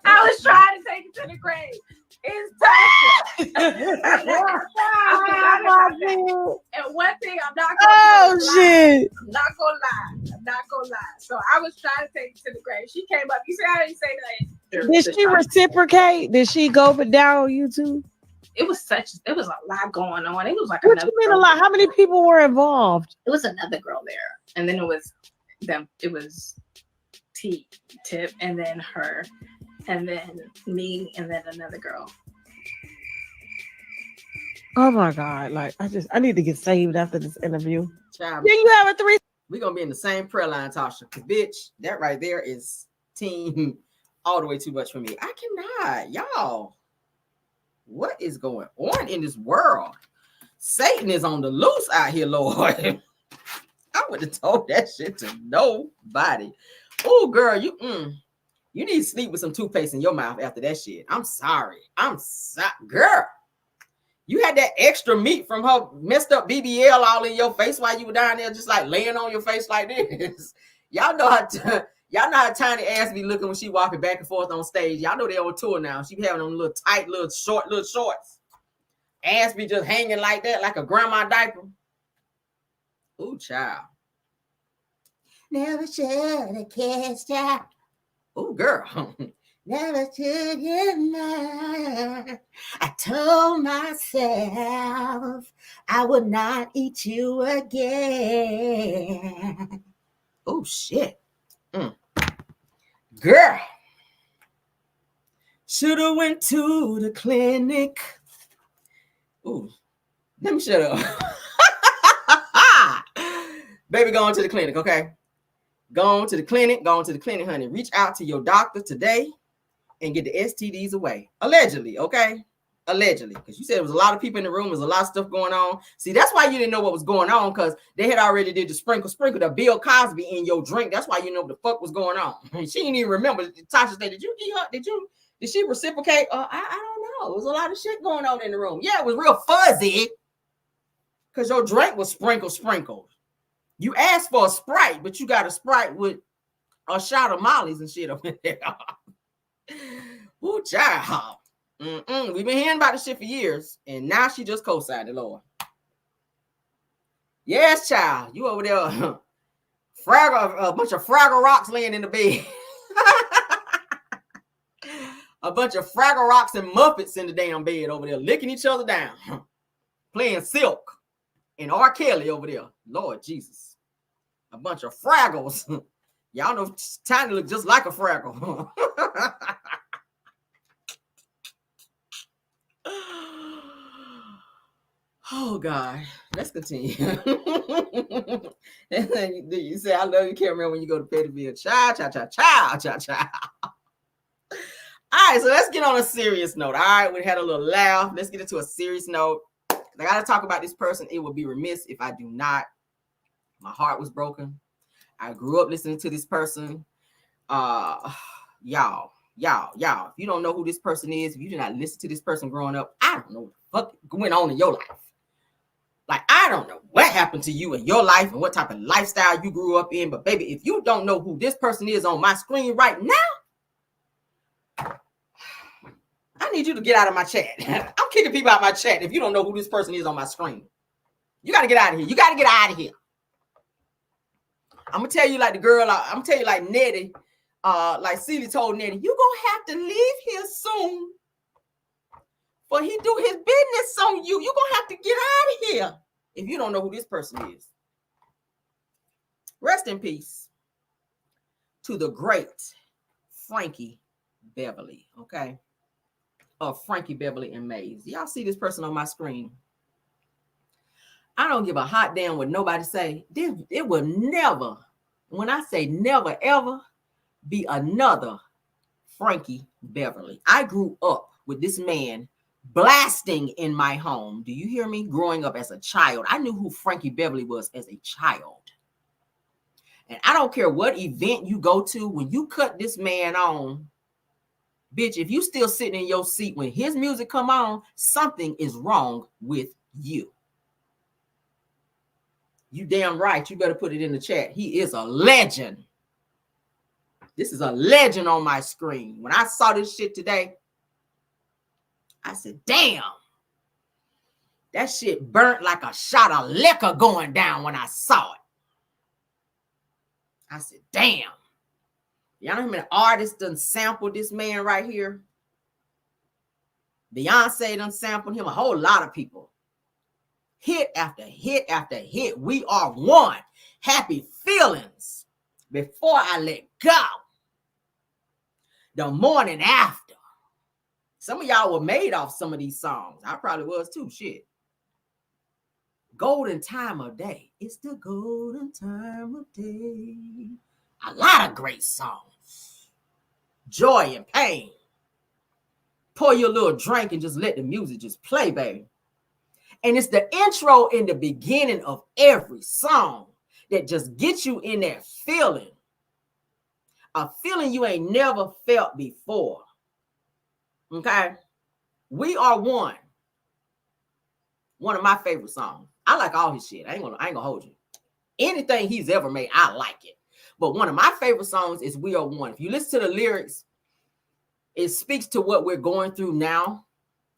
I was trying to take it to the grave. It's time. I forgot about that. And one thing I'm not gonna Oh shit. I'm not gonna lie. So I was trying to take it to the grave. She came up. You see how didn't say that? Did she reciprocate? Did she go for down on you too? It was a lot going on. It was like What you mean a lot? How many people were involved? It was another girl there, and then it was them. It was Tip, and then her, and then me, and then another girl. Oh my God! Like I need to get saved after this interview. Child, Then you have a threesome. we're gonna be in the same prayer line, Tasha. Cause bitch, that right there is team all the way too much for me. I cannot, y'all. What is going on in this world? Satan is on the loose out here, Lord. I would have told that shit to nobody. Oh, girl, you need to sleep with some toothpaste in your mouth after that shit. I'm sorry. Girl. You had that extra meat from her messed up BBL all in your face while you were down there, just like laying on your face like this. Y'all know how Tiny ass be looking when she walking back and forth on stage. Y'all know they on tour now. She be having them little tight, little shorts. Ass be just hanging like that, like a grandma diaper. Ooh, child. Never should have kissed ya. Ooh, girl. Never should you know. I told myself I would not eat you again. Oh, shit. Girl. Shoulda went to the clinic. Ooh, let me shut up. Baby, going to the clinic, okay? Go on to the clinic, honey. Reach out to your doctor today and get the STDs away. Allegedly, okay? Allegedly. Because you said there was a lot of people in the room. There's a lot of stuff going on. See, that's why you didn't know what was going on, because they had already did the sprinkle the Bill Cosby in your drink. That's why you know what the fuck was going on. She didn't even remember. Tasha said, did she reciprocate? I don't know. There was a lot of shit going on in the room. Yeah, it was real fuzzy because your drink was sprinkled. You asked for a Sprite, but you got a Sprite with a shot of Molly's and shit up in there. Ooh, child. We've been hearing about this shit for years, and now she just co-signed it, Lord. Yes, child. You over there, a bunch of Fraggle Rocks laying in the bed. A bunch of Fraggle Rocks and Muppets in the damn bed over there, licking each other down. Playing Silk and R. Kelly over there. Lord Jesus. A bunch of Fraggles. Y'all know Tiny look just like a Fraggle. Oh God, let's continue. You say I love you, camera when you go to Pettyville. Cha. All right, so let's get on a serious note. All right, we had a little laugh. Let's get into a serious note. I got to talk about this person. It would be remiss if I do not. My heart was broken. I grew up listening to this person. Y'all. If you don't know who this person is, if you did not listen to this person growing up, I don't know what the fuck went on in your life. Like, I don't know what happened to you in your life and what type of lifestyle you grew up in. But baby, if you don't know who this person is on my screen right now, I need you to get out of my chat. I'm kicking people out of my chat if you don't know who this person is on my screen. You got to get out of here. You got to get out of here. I'm going to tell you like the girl, I'm going to tell you like Nettie, like Celie told Nettie, you going to have to leave here soon. But he do his business on you. You're going to have to get out of here if you don't know who this person is. Rest in peace to the great Frankie Beverly, okay? Of Frankie Beverly and Maze. Y'all see this person on my screen? I don't give a hot damn what nobody say. It will never, when I say never ever, be another Frankie Beverly. I grew up with this man blasting in my home. Do you hear me? Growing up as a child, I knew who Frankie Beverly was as a child. And I don't care what event you go to, when you cut this man on, Bitch, if you still sitting in your seat when his music come on, something is wrong with you. You damn right. You better put it in the chat. He is a legend. This is a legend on my screen. When I saw this shit today, I said, damn. That shit burnt like a shot of liquor going down when I saw it. I said, damn. Y'all know how many artists done sampled this man right here? Beyonce done sampled him, a whole lot of people. Hit after hit after hit. We are one. Happy feelings. Before I let go. The morning after. Some of y'all were made off some of these songs. I probably was too. Shit. Golden time of day. It's the golden time of day. A lot of great songs. Joy and pain. Pour your little drink and just let the music just play, baby. And it's the intro in the beginning of every song that just gets you in that feeling. A feeling you ain't never felt before. Okay? We Are One. One of my favorite songs. I like all his shit. I ain't gonna hold you. Anything he's ever made, I like it. But one of my favorite songs is We Are One. If you listen to the lyrics, it speaks to what we're going through now.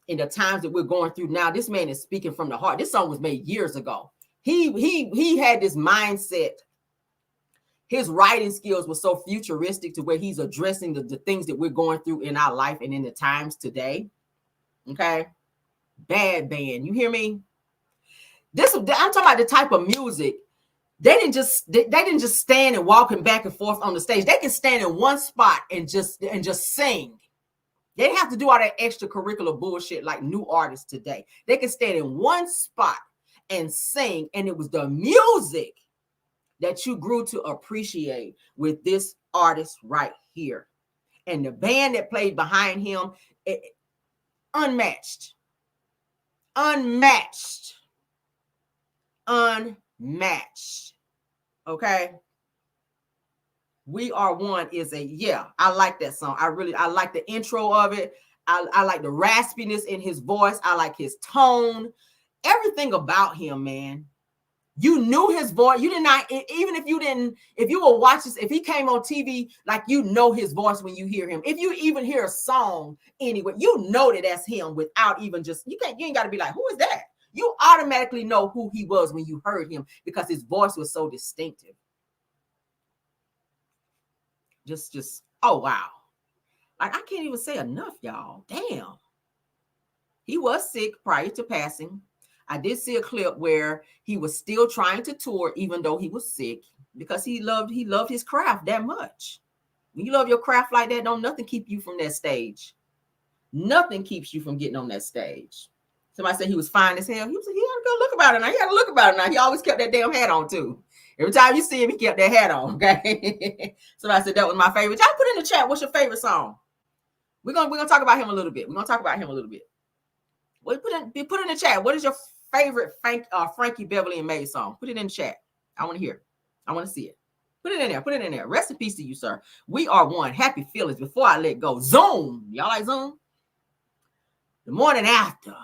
In the times that we're going through now, this man is speaking from the heart. This song was made years ago. He had this mindset. His writing skills were so futuristic to where he's addressing the things that we're going through in our life and in the times today. Okay. Bad band. You hear me? I'm talking about the type of music. They didn't just stand and walking back and forth on the stage. They can stand in one spot and just sing. They didn't have to do all that extracurricular bullshit like new artists today. They can stand in one spot and sing, and it was the music that you grew to appreciate with this artist right here. And the band that played behind him, unmatched. Unmatched. Unmatched. Okay? We Are One is I like that song. I like the intro of it. I like the raspiness in his voice. I like his tone. Everything about him, man. You knew his voice. You did not, even if you will watch this, if he came on TV, like you know his voice when you hear him. If you even hear a song anyway, you know that that's him without even just, you ain't got to be like, who is that? You automatically know who he was when you heard him because his voice was so distinctive. Just oh wow. Like I can't even say enough, y'all. Damn. He was sick prior to passing. I did see a clip where he was still trying to tour even though he was sick because he loved his craft that much. When you love your craft like that, don't nothing keep you from that stage. Nothing keeps you from getting on that stage. Somebody said he was fine as hell. He had to go look about it now. He had to look about it now. He always kept that damn hat on too. Every time you see him, he kept that hat on. Okay. Somebody said that was my favorite. Y'all put in the chat, what's your favorite song? We're gonna talk about him a little bit. Well, put in the chat. What is your favorite Frankie Beverly and Maze song? Put it in the chat. I want to hear. I want to see it. Put it in there. Put it in there. Rest in peace to you, sir. We Are One. Happy feelings. Before I let go. Zoom. Y'all like Zoom? The morning after.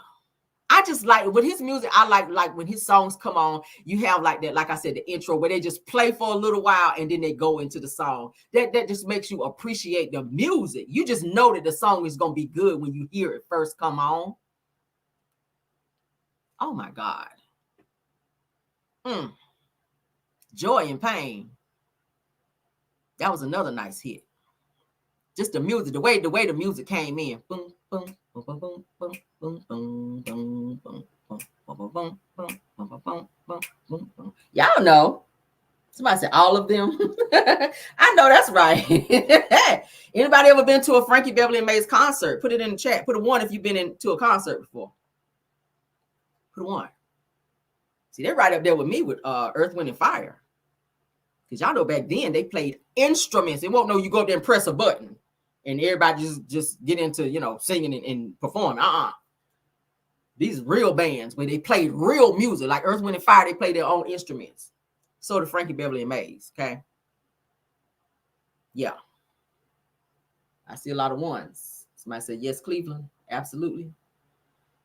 I just like with his music. I like when his songs come on, you have like that, like I said, the intro where they just play for a little while and then they go into the song. That just makes you appreciate the music. You just know that the song is gonna be good when you hear it first come on. Oh my God. Joy and Pain. That was another nice hit. Just the music, the way the music came in. Boom, boom, boom, boom, boom, boom, boom, boom, boom, boom, boom, boom, boom, boom. Y'all know. Somebody said all of them. I know that's right. Anybody ever been to a Frankie Beverly and Maze concert? Put it in the chat. Put a 1 if you've been into a concert before. Put a 1. See, they're right up there with me with Earth, Wind, and Fire. Because y'all know back then they played instruments. They won't know you go up there and press a button and everybody just get into, singing and performing. These real bands where they played real music, like Earth, Wind, and Fire, they play their own instruments. So did Frankie Beverly and Maze, okay? Yeah. I see a lot of 1s. Somebody said, yes, Cleveland. Absolutely.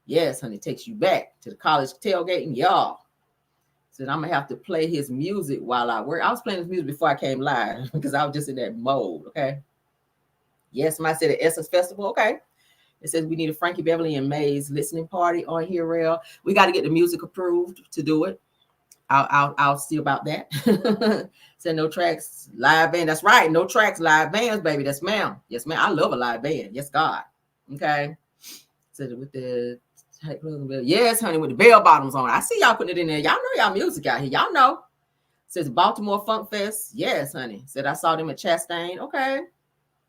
Yes, honey, takes you back to the college tailgating. Y'all. Said, I'm going to have to play his music while I work. I was playing his music before I came live because I was just in that mode, okay? Yes, somebody said the Essence Festival. Okay. It says we need a Frankie Beverly and Mays listening party on here, Rail. We got to get the music approved to do it. I'll see about that. Said no tracks, live band. That's right. No tracks, live bands, baby. That's ma'am. Yes, ma'am. I love a live band. Yes, God. Okay. Said with the yes, honey, with the bell bottoms on. I see y'all putting it in there. Y'all know y'all music out here. Y'all know. Says Baltimore Funk Fest. Yes, honey. Said I saw them at Chastain. Okay.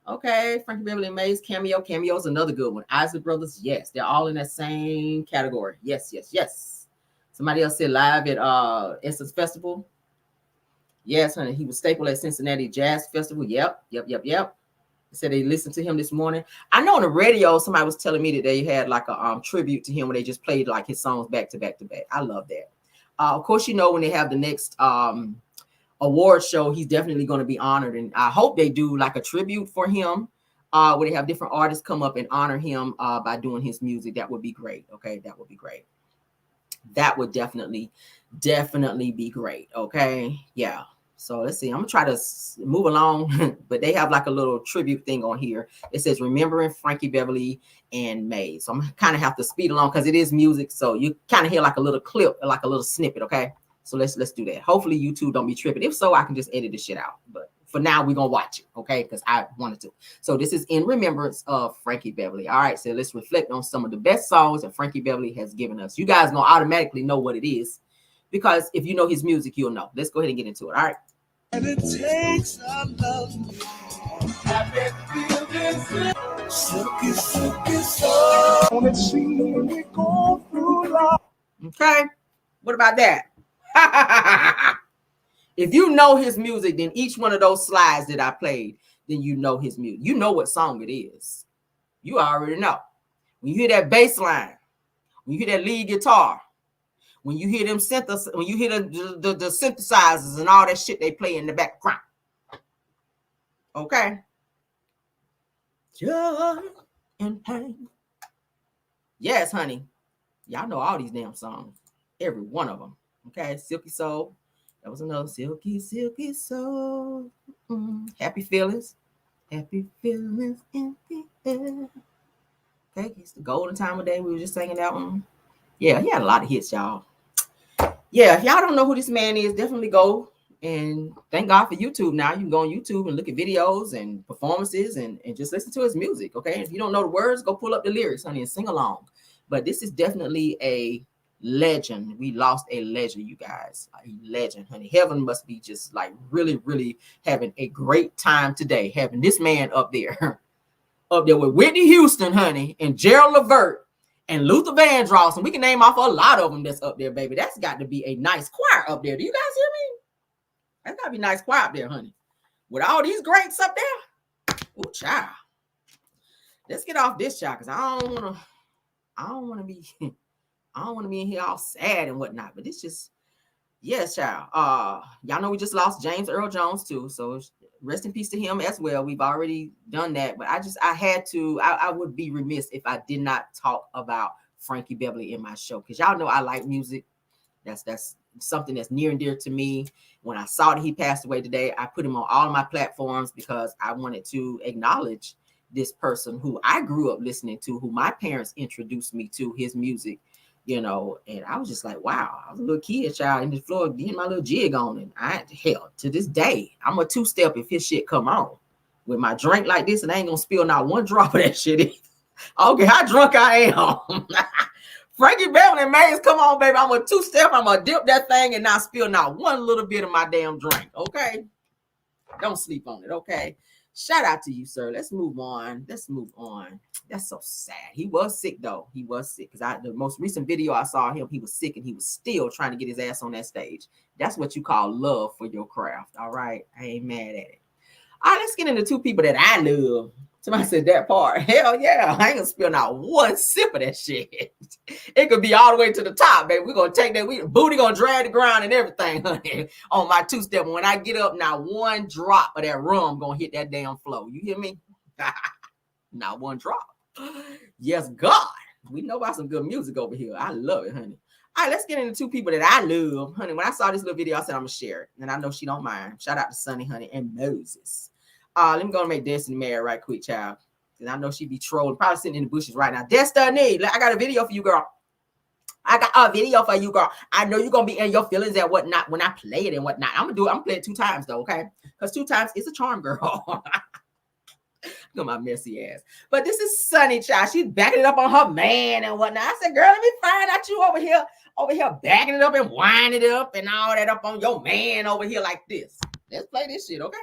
Okay, Frankie Beverly and Mays cameo. Cameo is another good one. Isaac Brothers, yes, they're all in that same category. Yes, yes, yes. Somebody else said live at Essence Festival. Yes, honey, he was staple at Cincinnati Jazz Festival. Yep. They said they listened to him this morning. I know on the radio, somebody was telling me that they had like a tribute to him where they just played like his songs back to back to back. I love that. Of course, you know when they have the next award show, he's definitely going to be honored, and I hope they do like a tribute for him where they have different artists come up and honor him by doing his music. That would be great. Okay, that would be great. That would definitely be great. Okay, yeah. So let's see, I'm gonna try to move along. But they have like a little tribute thing on here. It says remembering Frankie Beverly and Mays. So I'm kind of have to speed along because it is music, so you kind of hear like a little clip, like a little snippet. Okay, so let's do that. Hopefully YouTube don't be tripping. If so, I can just edit this shit out. But for now, we're gonna watch it, okay? Because I wanted to. So this is in remembrance of Frankie Beverly. All right, so let's reflect on some of the best songs that Frankie Beverly has given us. You guys gonna automatically know what it is, because if you know his music, you'll know. Let's go ahead and get into it. All right. And it takes a love. Silky, silky soul. Okay. What about that? If you know his music, then each one of those slides that I played, then you know his music. You know what song it is. You already know. When you hear that bass line, when you hear that lead guitar, when you hear them when you hear the synthesizers and all that shit they play in the background. Okay. Joy and pain. Yes, honey. Y'all know all these damn songs. Every one of them. Okay. Silky Soul. That was another silky, silky soul. Happy feelings. Happy feelings in the air. Okay. It's the golden time of day. We were just singing that one. Yeah, he had a lot of hits, y'all. Yeah, if y'all don't know who this man is, definitely go. And thank God for YouTube now. You can go on YouTube and look at videos and performances and just listen to his music, okay? If you don't know the words, go pull up the lyrics, honey, and sing along. But this is definitely a legend. We lost a legend, you guys. A legend, honey. Heaven must be just like really, really having a great time today, having this man up there. Up there with Whitney Houston, honey, and Gerald Levert and Luther Vandross. And we can name off a lot of them that's up there, baby. That's got to be a nice choir up there. Do you guys hear me? That's got to be a nice choir up there, honey. With all these greats up there. Ooh, child. Let's get off this, child, because I don't want to be in here all sad and whatnot. But it's just, yes, child. Y'all know we just lost James Earl Jones too. So rest in peace to him as well. We've already done that. But I would be remiss if I did not talk about Frankie Beverly in my show. Because y'all know I like music. That's something that's near and dear to me. When I saw that he passed away today, I put him on all of my platforms because I wanted to acknowledge this person who I grew up listening to, who my parents introduced me to his music, you know, and I was just like, wow, I was a little kid, child, in the floor getting my little jig on, and hell, to this day, I'm a two-step if his shit come on. With my drink like this, and I ain't gonna spill not one drop of that shit. Okay, how drunk I am. Frankie Beverly and Mays, come on, baby. I'm a two-step. I'm going to dip that thing and not spill not one little bit of my damn drink, okay? Don't sleep on it, okay? Shout out to you, sir. Let's move on. That's so sad. He was sick, though. He was sick. Because the most recent video I saw him, he was sick, and he was still trying to get his ass on that stage. That's what you call love for your craft, all right? I ain't mad at it. All right, let's get into two people that I love. Somebody said that part. Hell yeah. I ain't gonna spill not one sip of that shit. It could be all the way to the top, baby. We're gonna take that. Booty gonna drag the ground and everything, honey. On my two-step. When I get up, not one drop of that rum gonna hit that damn floor. You hear me? Not one drop. Yes, God. We know about some good music over here. I love it, honey. All right, let's get into two people that I love. Honey, when I saw this little video, I said I'm going to share it. And I know she don't mind. Shout out to Sunny, honey, and Moses. Let me go and make Destiny mad right quick, child. Because I know she be trolling, probably sitting in the bushes right now. Destiny, I got a video for you, girl. I got a video for you, girl. I know you're going to be in your feelings and whatnot when I play it and whatnot. I'm going to play it 2 times, though, okay? Because 2 times is a charm, girl. Look at my messy ass. But this is Sunny, child. She's backing it up on her man and whatnot. I said, girl, let me find out you over here backing it up and winding it up and all that up on your man over here like this. Let's play this shit, okay?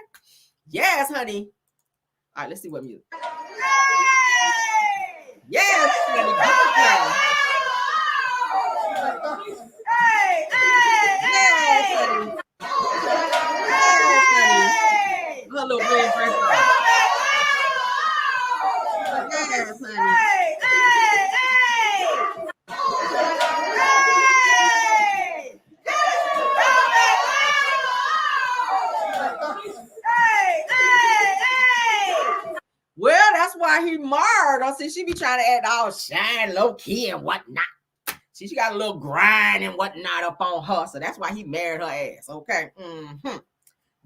Yes, honey. All right, let's see what music. Yes, honey. Yes, honey. Her little red dress on. Yes, honey. Well, that's why he marred. I see she be trying to act all shine, low key and whatnot. See, she got a little grind and whatnot up on her, so that's why he married her ass. Okay.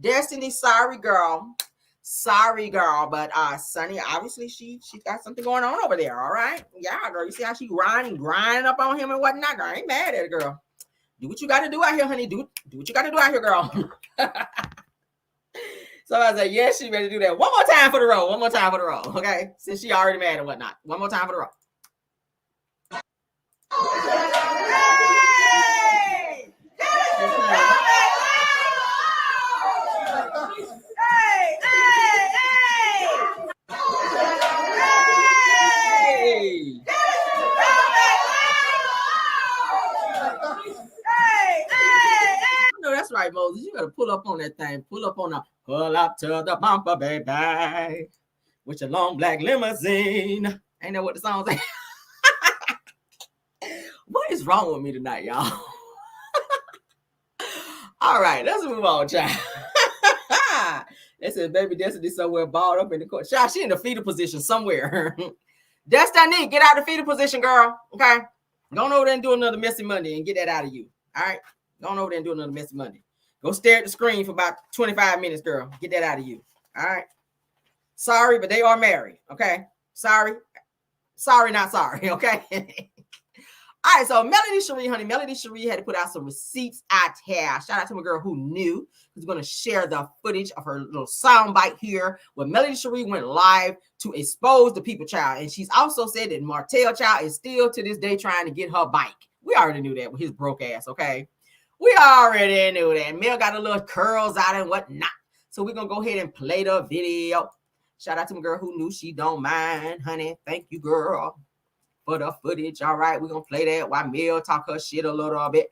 Destiny, sorry, girl. Sorry, girl, but Sunny, obviously she got something going on over there. All right, yeah, girl. You see how she grinding up on him and whatnot, girl. I ain't mad at it, girl. Do what you got to do out here, honey. Do what you got to do out here, girl. So I was like, yes, she ready to do that. One more time for the roll. One more time for the roll. Okay, since she already mad and whatnot. One more time for the roll. That's right, Moses. You gotta pull up on that thing. Pull up to the bumper, baby, with your long black limousine. Ain't that what the song say? What is wrong with me tonight, y'all? All right, let's move on, child. They said baby Destiny somewhere balled up in the court. Child, she in the fetal position somewhere. Destiny, get out of the fetal position, girl. Okay? Go on over there and do another messy Monday and get that out of you. All right? Go on over there and do another messy Monday. Go stare at the screen for about 25 minutes, girl. Get that out of you. All right? Sorry, but they are married. Okay? Sorry. Sorry, not sorry. Okay? All right, so Melody Sheree, honey. Melody Sheree had to put out some receipts out here. Shout out to my girl who knew. Who's going to share the footage of her little soundbite here where Melody Sheree went live to expose the people, child. And she's also said that Martell, child, is still to this day trying to get her bike. We already knew that with his broke ass, okay? We already knew that. Mel got a little curls out and whatnot. So we're going to go ahead and play the video. Shout out to my girl who knew. She don't mind, honey. Thank you, girl, for the footage. All right, we're going to play that while Mel talk her shit a little bit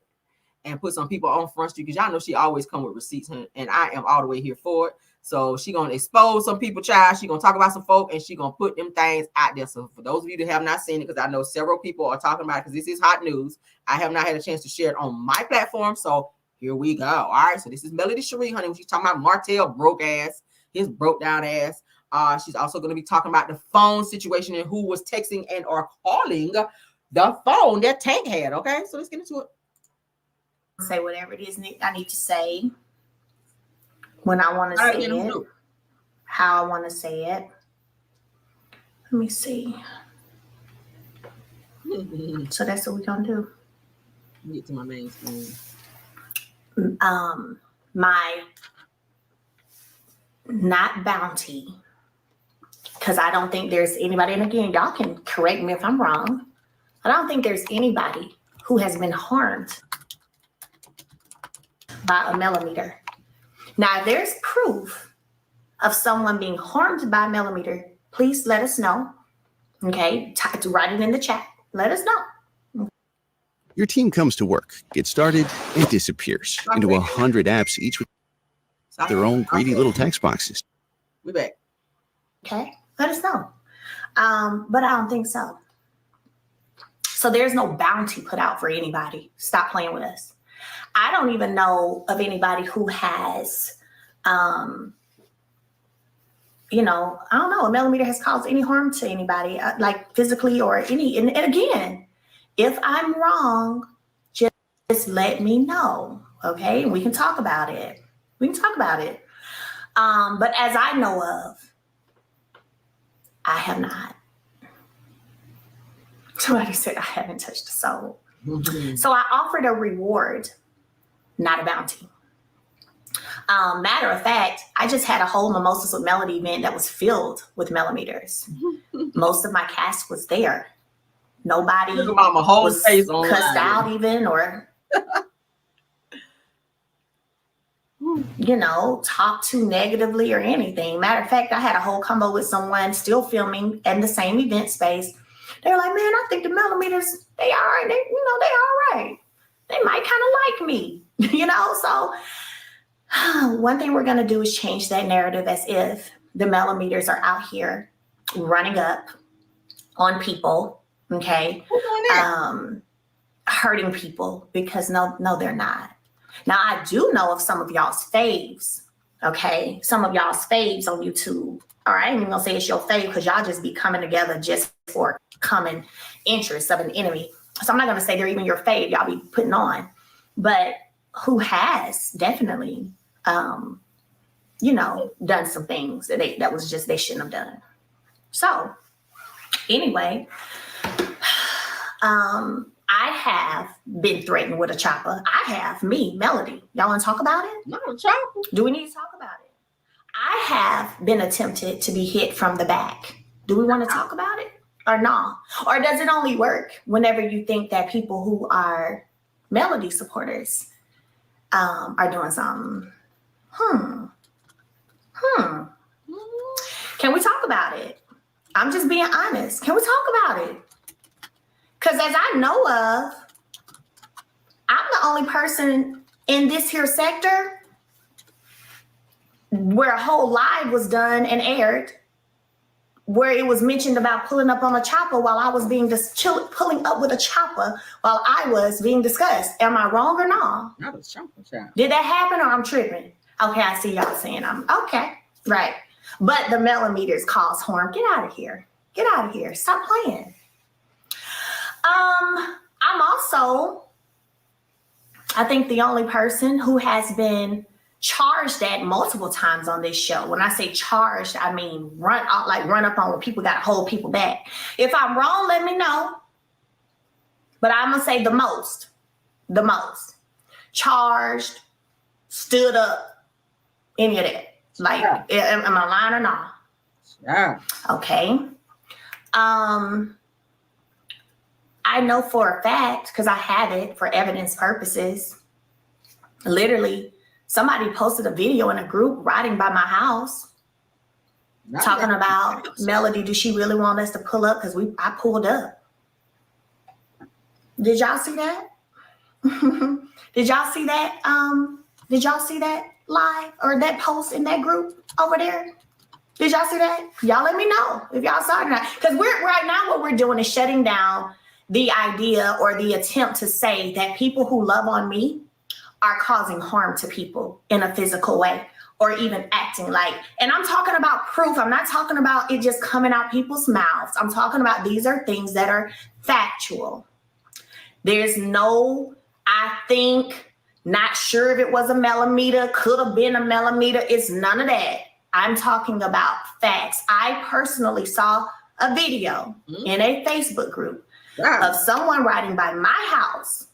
and put some people on Front Street because y'all know she always come with receipts, honey, and I am all the way here for it. So she going to expose some people, child. She going to talk about some folk, and she going to put them things out there. So for those of you that have not seen it, because I know several people are talking about it because this is hot news, I have not had a chance to share it on my platform. So here we go. All right, so this is Melody Sheree, honey. When she's talking about Martell broke ass, his broke down ass. She's also going to be talking about the phone situation and who was texting and or calling the phone that Tank had. Okay, so let's get into it. Say whatever it is I need to say when I want to say it, how I want to say it. Let me see. So that's what we're gonna do. Get to my main screen. My not bounty, because I don't think there's anybody, and again, y'all can correct me if I'm wrong. I don't think there's anybody who has been harmed by a millimeter. Now, if there's proof of someone being harmed by a millimeter, please let us know. Okay, write it in the chat. Let us know. Your team comes to work, gets started, and disappears into 100 apps, each with their own greedy little text boxes. We back. Okay, let us know. But I don't think so. So there's no bounty put out for anybody. Stop playing with us. I don't even know of anybody who has you know, I don't know, a millimeter has caused any harm to anybody, like physically or any. And again, if I'm wrong, just let me know, okay? We can talk about it. But as I know of, I have not. Somebody said I haven't touched a soul. Mm-hmm. So I offered a reward, not a bounty. Matter of fact, I just had a whole Mimosas with Melody event that was filled with millimeters. Most of my cast was there. Nobody was cussed out even or, you know, talked to negatively or anything. Matter of fact, I had a whole combo with someone still filming in the same event space. They were like, man, I think the millimeters, they all right. They all right. They might kind of like me, you know? So one thing we're going to do is change that narrative as if the millimeters are out here running up on people, okay? Hurting people, because no, they're not. Now, I do know of some of y'all's faves, okay? Some of y'all's faves on YouTube. All right, I ain't even gonna say it's your fave because y'all just be coming together just for common interests of an enemy. So I'm not gonna say they're even your fave, y'all be putting on. But who has definitely, you know, done some things that they shouldn't have done. So anyway, I have been threatened with a chopper. Me, Melody. Y'all want to talk about it? No, chopper. Do we need to talk about it? I have been attempted to be hit from the back. Do we want to talk about it or not? Or does it only work whenever you think that people who are Melody supporters are doing something? Can we talk about it? I'm just being honest. Can we talk about it? Because as I know of, I'm the only person in this here sector where a whole live was done and aired, where it was mentioned about pulling up on a chopper while I was being pulling up with a chopper while I was being discussed. Am I wrong or not? Not a chopper, child. Did that happen or I'm tripping? Okay, I see y'all saying I'm okay, right. But the millimeters cause harm. Get out of here. Get out of here. Stop playing. I'm also, I think, the only person who has been charged at multiple times on this show. When I say charged, I mean run up on when people got to hold people back. If I'm wrong, let me know. But I'm going to say the most charged, stood up, any of that. Like, am I lying or not? Yeah. Okay. I know for a fact, because I have it for evidence purposes, literally, somebody posted a video in a group riding by my house talking about, Melody, does she really want us to pull up? Because I pulled up. Did y'all see that? Did y'all see that? Did y'all see that live or that post in that group over there? Did y'all see that? Y'all let me know if y'all saw it or not. Because right now what we're doing is shutting down the idea or the attempt to say that people who love on me are causing harm to people in a physical way or even acting like, and I'm talking about proof. I'm not talking about it just coming out people's mouths. I'm talking about these are things that are factual. There's no, I think, not sure if it was a millimeter, could have been a millimeter. It's none of that. I'm talking about facts. I personally saw a video in a Facebook group of someone riding by my house,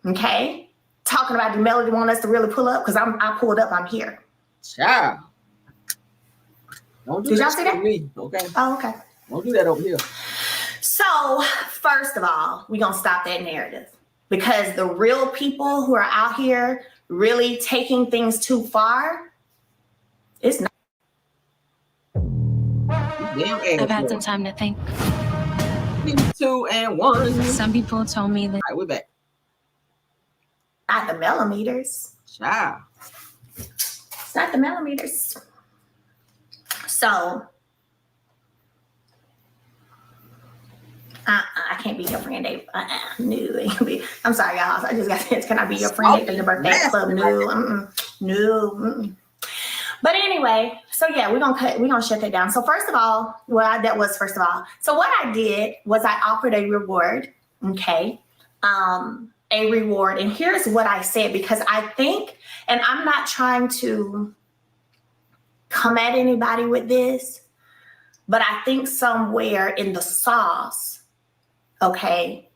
okay, talking about the Melody want us to really pull up because I pulled up, I'm here. Child. Don't do Did that y'all see that? Me, okay? Oh, okay. Don't do that over here. So, first of all, we're going to stop that narrative because the real people who are out here really taking things too far, it's not. I've had some time to think. 2 and 1. Some people told me that. All right, we're back. Not the millimeters. Child. It's not the millimeters. So, I can't be your friend, Dave. No. I'm sorry, y'all. I just got this. Can I be your friend at the birthday club? No. No. But anyway, So yeah, we're gonna shut that down. So first of all, So what I did was I offered a reward. Okay. A reward. And here's what I said, because I think, and I'm not trying to come at anybody with this, but I think somewhere in the sauce, okay,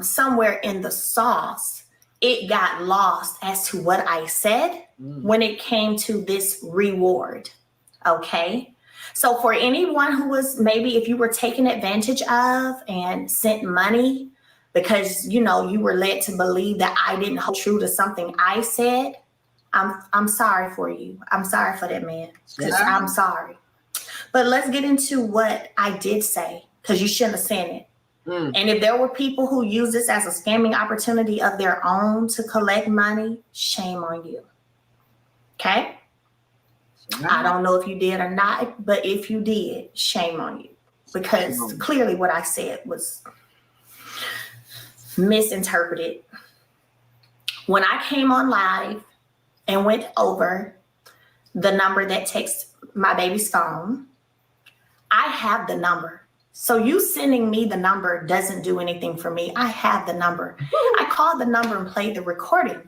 somewhere in the sauce, it got lost as to what I said when it came to this reward. Okay. So for anyone who was, maybe if you were taken advantage of and sent money because, you know, you were led to believe that I didn't hold true to something I said, I'm sorry for you. I'm sorry for that, man. I'm sorry. But let's get into what I did say, because you shouldn't have said it. And if there were people who use this as a scamming opportunity of their own to collect money, shame on you. Okay? I don't know if you did or not, but if you did, shame on you. Because clearly what I said was misinterpreted. When I came on live and went over the number that takes my baby's phone, I have the number. So you sending me the number doesn't do anything for me. I have the number. I called the number and played the recording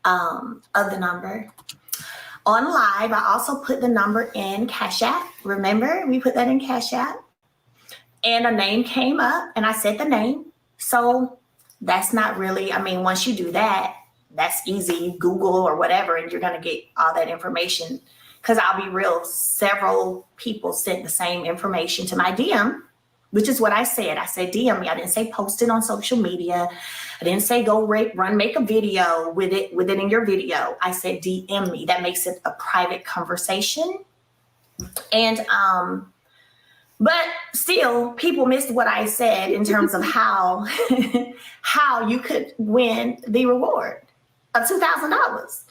of the number. On live, I also put the number in Cash App. Remember, we put that in Cash App. And a name came up and I said the name. So that's not really, I mean, once you do that, that's easy. Google or whatever, and you're going to get all that information. Because I'll be real, several people sent the same information to my DM, which is what I said. I said DM me. I didn't say post it on social media. I didn't say go make a video with it in your video. I said DM me. That makes it a private conversation. And but still, people missed what I said in terms of how you could win the reward of $2,000.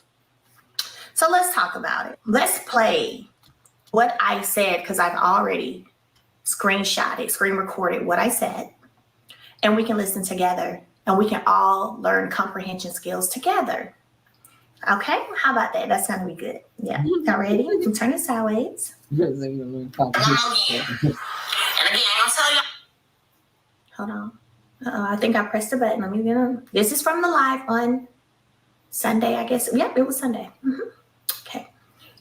So let's talk about it. Let's play what I said, because I've already screen recorded what I said, and we can listen together and we can all learn comprehension skills together. Okay, how about that? That's gonna be good. Yeah, y'all ready? You can turn it sideways. And again, I'll tell you. Hold on. I think I pressed the button. This is from the live on Sunday, I guess. Yep, it was Sunday. Okay,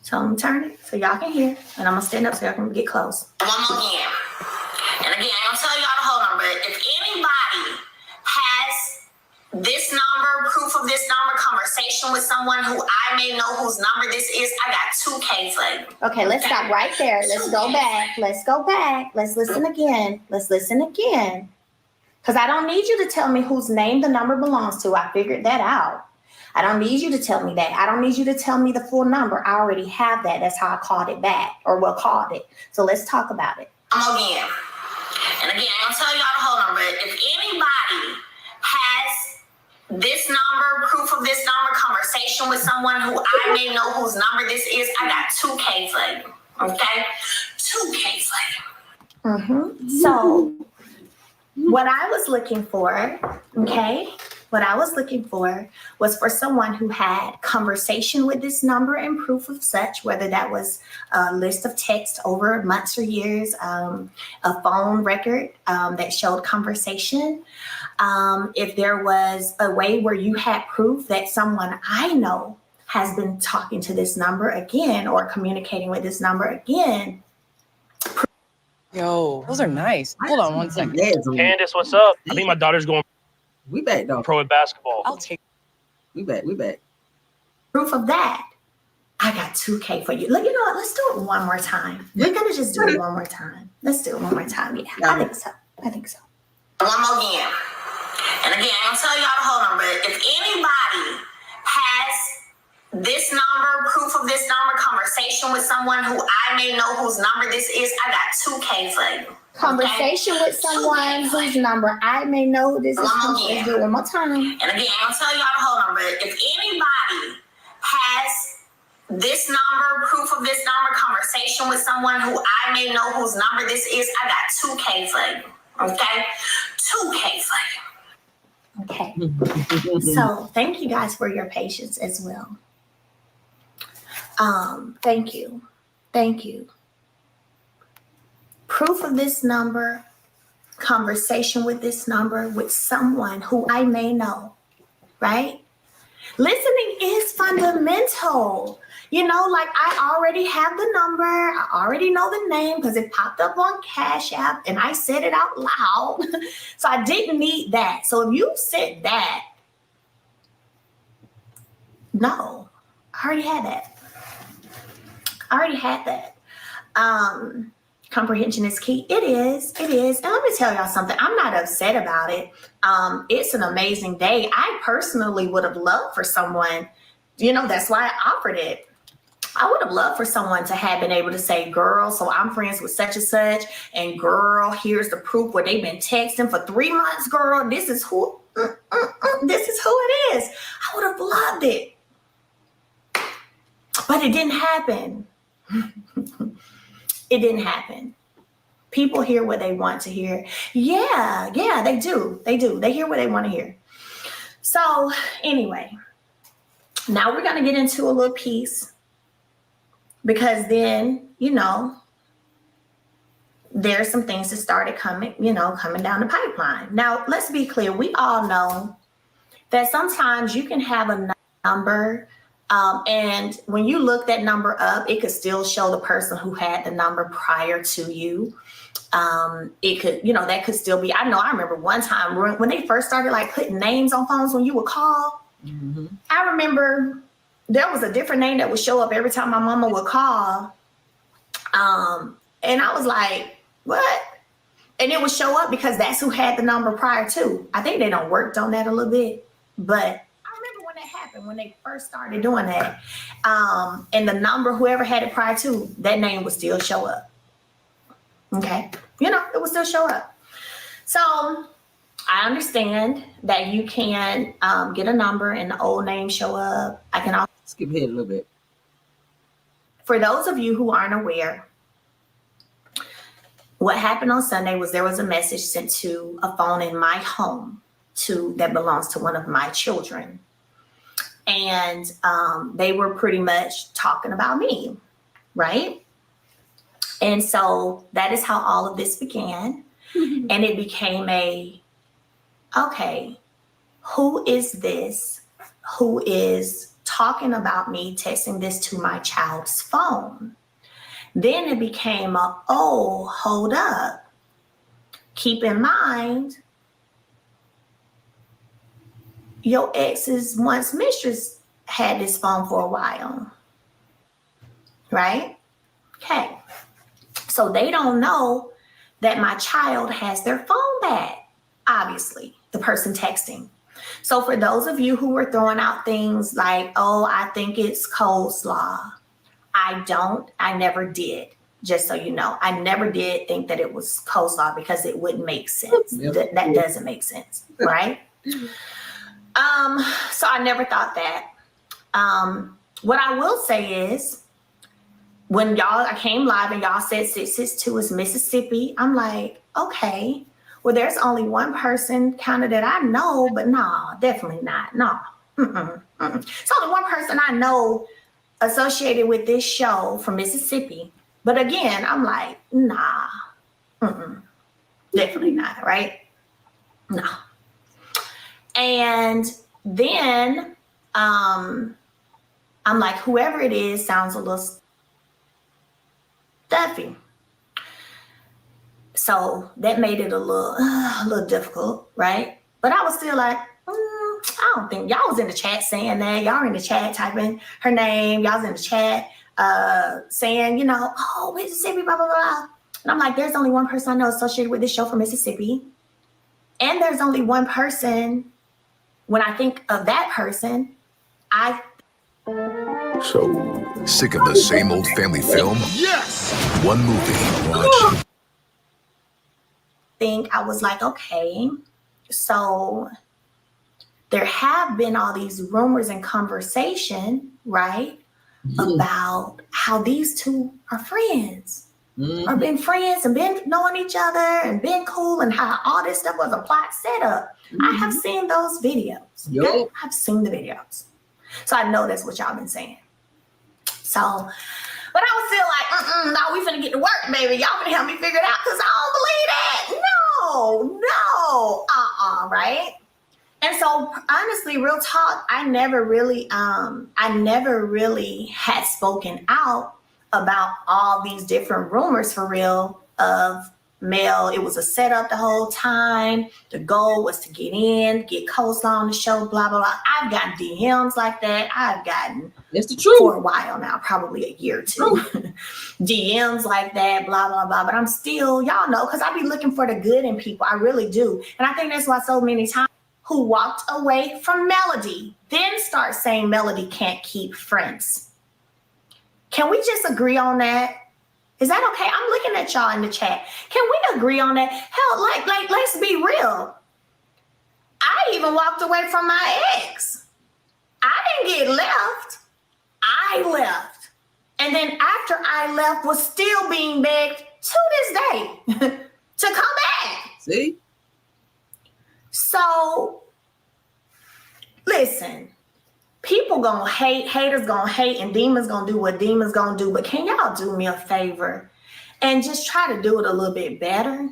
so I'm gonna turn it so y'all can hear, and I'm gonna stand up so y'all can get close. One more again. And again, I'm gonna tell y'all the whole number. If anybody has this number, proof of this number, conversation with someone who I may know whose number this is, I got 2K for you. Okay, let's stop right there. Let's go back. Let's go back. Let's listen again. Because I don't need you to tell me whose name the number belongs to. I figured that out. I don't need you to tell me that. I don't need you to tell me the full number. I already have that. That's how I called it back, or called it. So let's talk about it. Again. And again, I'm gonna tell y'all the whole number. If anybody has this number, proof of this number, conversation with someone who I may know whose number this is, I got 2K for you. Okay? 2K for you. So what I was looking for, was for someone who had conversation with this number and proof of such, whether that was a list of text over months or years, a phone record that showed conversation. If there was a way where you had proof that someone I know has been talking to this number again or communicating with this number again. Yo, those are nice. Hold on one second. Candace, what's up? I think my daughter's going We back though. pro in basketball. I'll take. We back. Proof of that. I got 2K for you. Look, you know what? Let's do it one more time. We're gonna just do it one more time. Let's do it one more time. Yeah, I think so. One more again. And again, I'm gonna tell y'all the whole number. If anybody has this number, proof of this number, conversation with someone who I may know whose number this is, I got 2K for you. Conversation with someone whose number I may know who this is. Let's do it one more time. And again, I'm gonna tell y'all the whole number. If anybody has this number, proof of this number, conversation with someone who I may know whose number this is, I got 2K for you. Okay? 2K for you. Okay. So thank you guys for your patience as well. Thank you. Thank you. Proof of this number, conversation with this number with someone who I may know, right? Listening is fundamental. You know, like I already have the number. I already know the name because it popped up on Cash App and I said it out loud. So I didn't need that. So if you said that, no, I already had that. I already had that. Comprehension is key. It is. And let me tell y'all something. I'm not upset about it. It's an amazing day. I personally would have loved for someone, you know, that's why I offered it. I would have loved for someone to have been able to say, girl, so I'm friends with such and such, and girl, here's the proof where they've been texting for 3 months, girl. This is who it is. I would have loved it. But it didn't happen. It didn't happen. People hear what they want to hear. Yeah, they do. They hear what they want to hear. So anyway, now we're going to get into a little piece because then, you know, there's some things that started coming down the pipeline. Now, let's be clear. We all know that sometimes you can have a number and when you look that number up, it could still show the person who had the number prior to you. It could, you know, that could still be. I remember one time when they first started like putting names on phones when you would call. Mm-hmm. I remember there was a different name that would show up every time my mama would call. And I was like, what? And it would show up because that's who had the number prior to. I think they done worked on that a little bit, but when they first started doing that, and the number, whoever had it prior to, that name would still show up. Okay. You know, it would still show up. So I understand that you can get a number and the old name show up. I can also skip ahead a little bit. For those of you who aren't aware, what happened on Sunday was there was a message sent to a phone in my home that belongs to one of my children. And they were pretty much talking about me, right? And so that is how all of this began. Mm-hmm. And it became okay, who is this? Who is talking about me, texting this to my child's phone? Then it became hold up. Keep in mind, your ex's once mistress had this phone for a while, right? Okay. So they don't know that my child has their phone back, obviously, the person texting. So for those of you who were throwing out things like, I think it's coleslaw. I never did, just so you know. I never did think that it was coleslaw because it wouldn't make sense. Yep. That doesn't make sense, right? So I never thought that. What I will say is, when I came live and y'all said 662 is Mississippi, I'm like, okay, well, there's only one person kind of that I know, but no, definitely not. No. It's only one person I know associated with this show from Mississippi. But again, I'm like, nah, definitely not, right? No. And then I'm like, whoever it is sounds a little stuffy. So that made it a little difficult, right? But I was still like, I don't think y'all was in the chat saying that. Y'all were in the chat typing her name. Y'all was in the chat saying, Mississippi, blah, blah, blah. And I'm like, there's only one person I know associated with this show from Mississippi. And there's only one person. When I think of that person, So, sick of the same old family film? Yes! One movie. Watch. I was like, okay, so there have been all these rumors and conversation, right? About how these two are friends. Or been friends and been knowing each other and been cool and how all this stuff was a plot setup. I have seen those videos. Yep. Okay? I've seen the videos. So I know that's what y'all been saying. So But I was still like, no, we finna get to work, baby. Y'all finna help me figure it out because I don't believe that. No. Right? And so honestly, real talk, I never really had spoken out about all these different rumors for real of Mel. It was a setup the whole time. The goal was to get in, get coleslaw on the show, blah, blah, blah. I've gotten DMs like that. I've gotten, it's the truth, for a while now, probably a year or two. DMs like that, blah, blah, blah. But I'm still, y'all know, because I be looking for the good in people. I really do. And I think that's why so many times who walked away from Melody then start saying Melody can't keep friends. Can we just agree on that? Is that okay? I'm looking at y'all in the chat. Can we agree on that? Hell, like, let's be real. I even walked away from my ex. I didn't get left. I left. And then after I left, was still being begged to this day to come back. See? So, listen. People gonna hate, haters gonna hate, and demons gonna do what demons gonna do. But can y'all do me a favor and just try to do it a little bit better?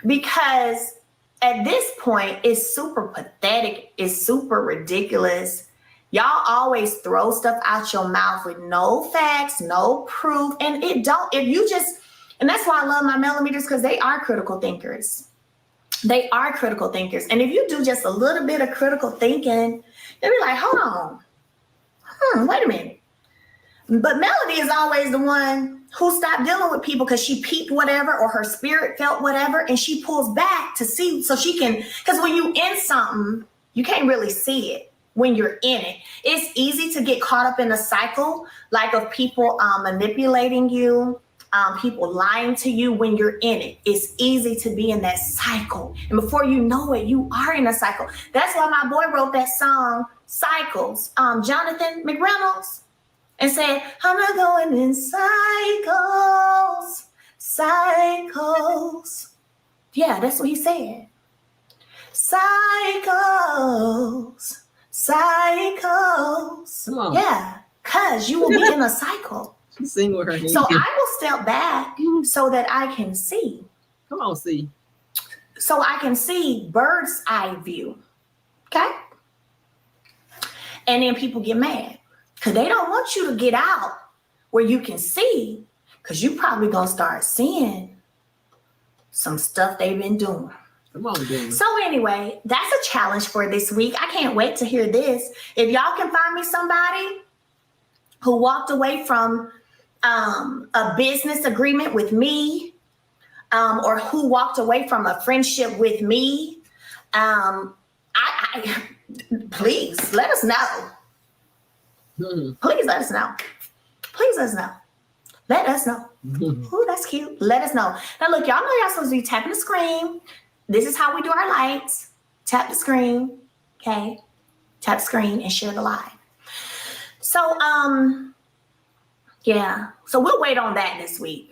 Because at this point, it's super pathetic. It's super ridiculous. Y'all always throw stuff out your mouth with no facts, no proof. And and that's why I love my millimeters, because they are critical thinkers. They are critical thinkers. And if you do just a little bit of critical thinking, you'll be like, hold on. Wait a minute. But Melody is always the one who stopped dealing with people because she peeped whatever or her spirit felt whatever, and she pulls back to see so she can, because when you in something, you can't really see it when you're in it. It's easy to get caught up in a cycle, like of people manipulating you, people lying to you when you're in it. It's easy to be in that cycle. And before you know it, you are in a cycle. That's why my boy wrote that song, Cycles, Jonathan McReynolds, and said, I'm not going in cycles. Yeah, that's what he said. Cycles. Yeah, because you will be in a cycle. Sing with her. So I will step back so that I can see. Come on, see. So I can see bird's eye view. Okay? And then people get mad because they don't want you to get out where you can see, because you probably going to start seeing some stuff they've been doing. Come on, baby. So anyway, that's a challenge for this week. I can't wait to hear this. If y'all can find me somebody who walked away from a business agreement with me, or who walked away from a friendship with me, please let us know. Please let us know. Please let us know. Let us know. Ooh, that's cute. Let us know. Now look, y'all know y'all supposed to be tapping the screen. This is how we do our lights. Tap the screen. Okay. Tap the screen and share the live. So, yeah. So we'll wait on that this week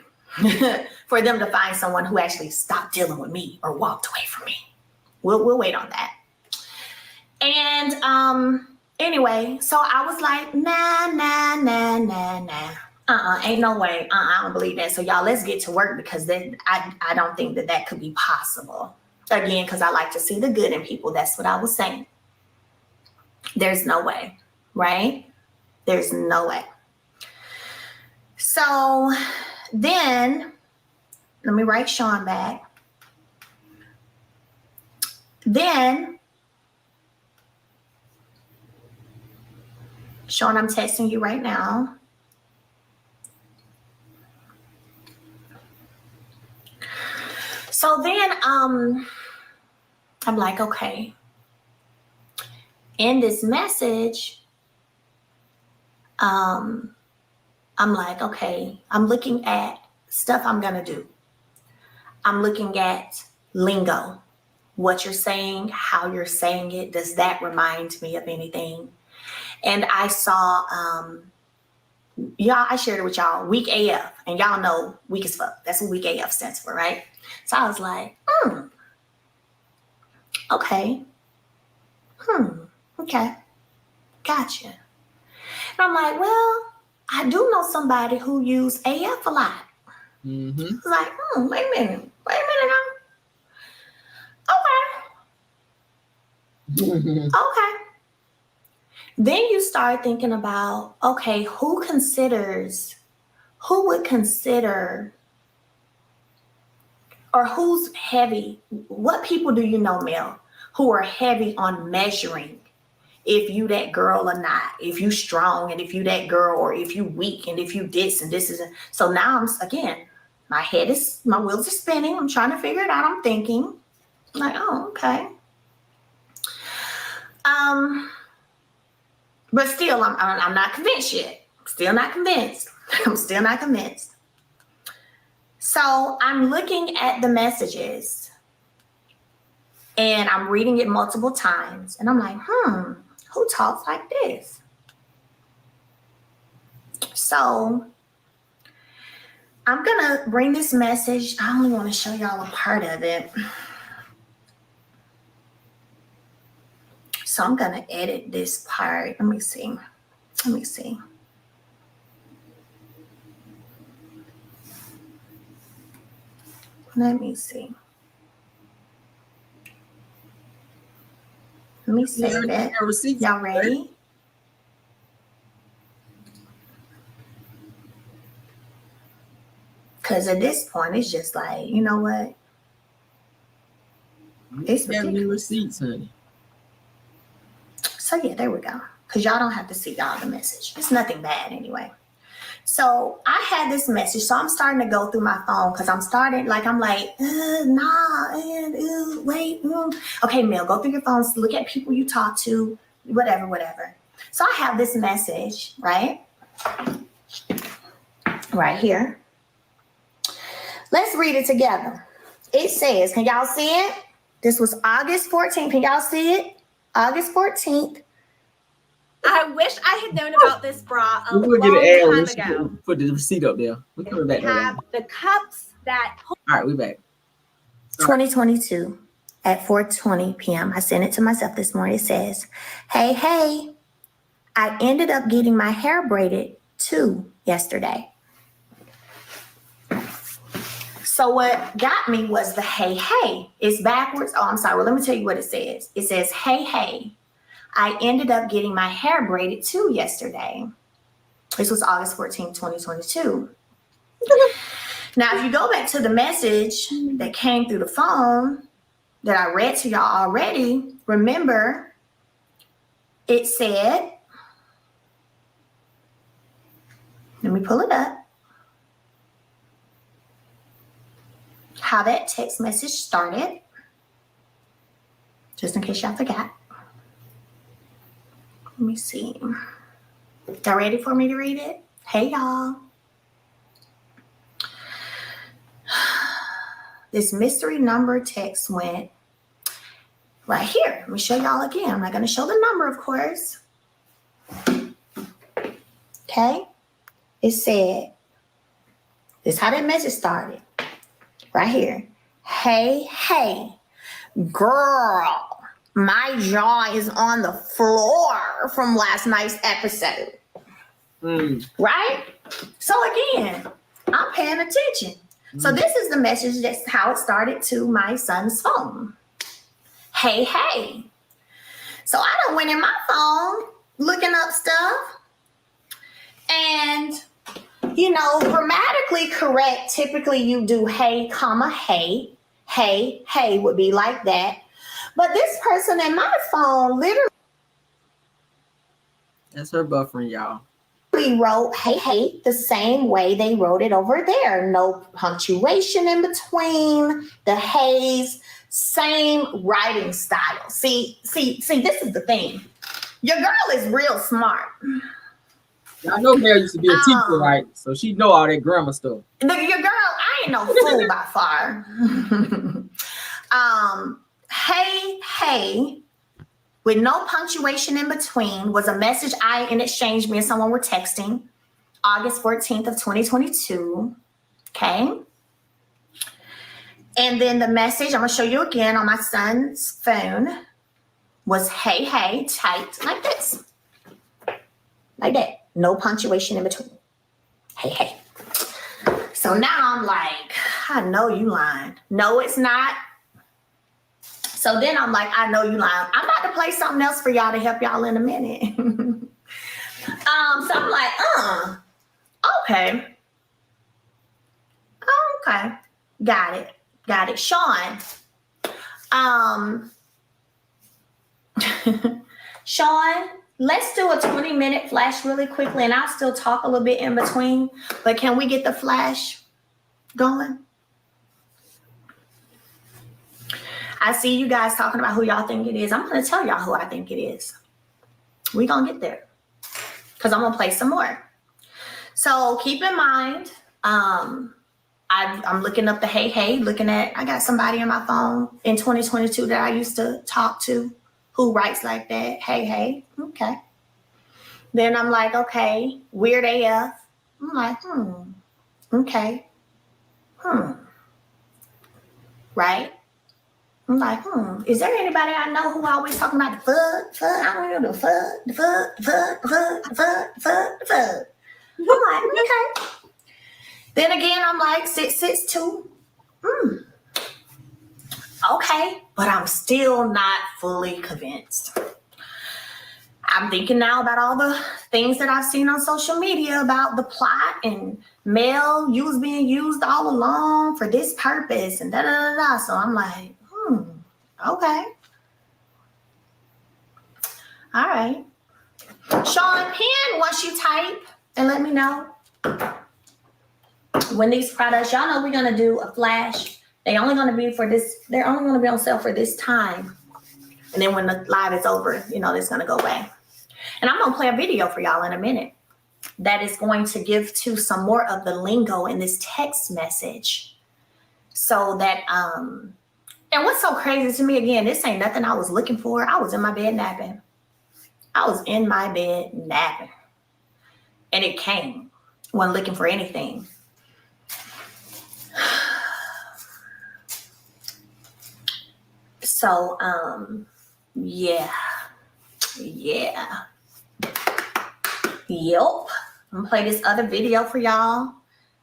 for them to find someone who actually stopped dealing with me or walked away from me. We'll wait on that. And anyway, so I was like, nah. Ain't no way. I don't believe that. So y'all, let's get to work, because then I don't think that could be possible. Again, because I like to see the good in people. That's what I was saying. There's no way, right? There's no way. So then, let me write Sean back. Then, Sean, I'm texting you right now. So then, I'm like, okay. In this message, I'm like, okay, I'm looking at stuff I'm going to do. I'm looking at lingo, what you're saying, how you're saying it. Does that remind me of anything? And I saw, y'all, I shared it with y'all, weak AF. And y'all know weak as fuck. That's what weak AF stands for, right? So I was like, okay. Okay. Gotcha. And I'm like, well, I do know somebody who used AF a lot. Mm-hmm. It's like, wait a minute now. Okay. Then you start thinking about, okay, who would consider, or who's heavy? What people do you know, Mel, who are heavy on measuring if you that girl or not, if you strong and if you that girl, or if you weak and if you this and this is. So now my wheels are spinning. I'm trying to figure it out. I'm thinking like, oh, okay. But still, I'm not convinced yet. Still not convinced. I'm still not convinced. So I'm looking at the messages and I'm reading it multiple times. And I'm like, who talks like this? So I'm going to bring this message. I only want to show y'all a part of it. So I'm going to edit this part. Let me see. Let me save it. Y'all ready? Because at this point, it's just like, you know what? It's ridiculous. Receipts, honey. So yeah, there we go. Because y'all don't have to see all the message. It's nothing bad anyway. So I had this message. So I'm starting to go through my phone because I'm like, wait. Okay, Mel, go through your phones. Look at people you talk to, whatever. So I have this message, right? Right here. Let's read it together. It says, can y'all see it? This was August 14th. Can y'all see it? August 14th. I wish I had known about this bra a long time ago. Put the receipt up there. We're coming back. Have the cups that. All right, we're back. 2022 at 4:20 p.m. I sent it to myself this morning. It says, hey, I ended up getting my hair braided too yesterday. So what got me was the hey. It's backwards. Oh, I'm sorry. Well, let me tell you what it says. It says, hey, I ended up getting my hair braided too yesterday. This was August 14, 2022. Now, if you go back to the message that came through the phone that I read to y'all already, remember it said, let me pull it up. How that text message started, just in case y'all forgot. Let me see. Y'all ready for me to read it? Hey, y'all. This mystery number text went right here. Let me show y'all again. I'm not going to show the number, of course. Okay. It said, this is how that message started. Right here. Hey, girl, my jaw is on the floor from last night's episode. Right? So again, I'm paying attention. So this is the message. That's how it started to my son's phone. Hey. So I done went in my phone looking up stuff. And grammatically correct, typically you do hey, comma, hey would be like that. But this person in my phone literally. That's her buffering, y'all. Wrote hey the same way they wrote it over there. No punctuation in between. The heys, same writing style. See, this is the thing. Your girl is real smart. I know Mel used to be a teacher, right? So she know all that grammar stuff. Your girl, I ain't no fool by far. Hey, with no punctuation in between, was a message I in exchange me and someone were texting August 14th of 2022. Okay. And then the message, I'm going to show you again on my son's phone, was hey, typed like this. Like that. No punctuation in between. Hey. So now I'm like, I know you lying. No, it's not. So then I'm like, I know you lying. I'm about to play something else for y'all to help y'all in a minute. So I'm like, okay. Okay. Got it. Sean. Sean, let's do a 20-minute flash really quickly, and I'll still talk a little bit in between. But can we get the flash going? I see you guys talking about who y'all think it is. I'm going to tell y'all who I think it is. We're going to get there because I'm going to play some more. So keep in mind, I'm looking up the I got somebody on my phone in 2022 that I used to talk to who writes like that. Hey. Okay. Then I'm like, okay, weird AF. I'm like, okay. Right? I'm like, is there anybody I know who always talking about the fuck? I don't know the fuck. I'm like, okay. Then again, I'm like, 662. Okay, but I'm still not fully convinced. I'm thinking now about all the things that I've seen on social media about the plot and Mel being used all along for this purpose and da-da-da-da. So I'm like, okay. All right. Sean, pin once you type and let me know when these products, y'all know we're going to do a flash. They're only going to be on sale for this time. And then when the live is over, it's going to go away. And I'm going to play a video for y'all in a minute that is going to give to some more of the lingo in this text message. So that, and what's so crazy to me, again, this ain't nothing I was looking for. I was in my bed napping. And it came. Wasn't looking for anything. So, yeah. Yep. I'm gonna play this other video for y'all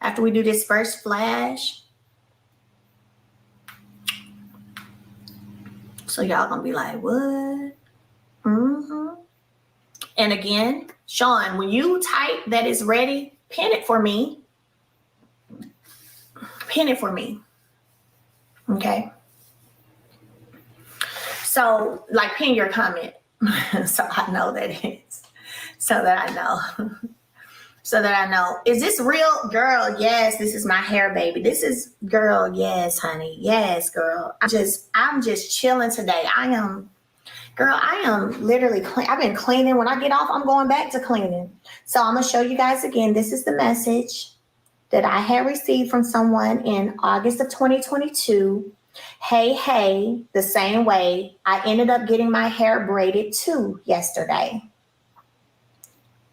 after we do this first flash. So y'all gonna be like, what? And again, Sean, when you type that is ready, pin it for me. Okay. So, pin your comment. So I know that it is. So that I know. Is this real? Girl, yes, this is my hair, baby. This is, girl, yes, honey. Yes, girl. I'm just chilling today. I am literally clean. I've been cleaning. When I get off, I'm going back to cleaning. So I'm going to show you guys again. This is the message that I had received from someone in August of 2022. Hey, the same way I ended up getting my hair braided too yesterday.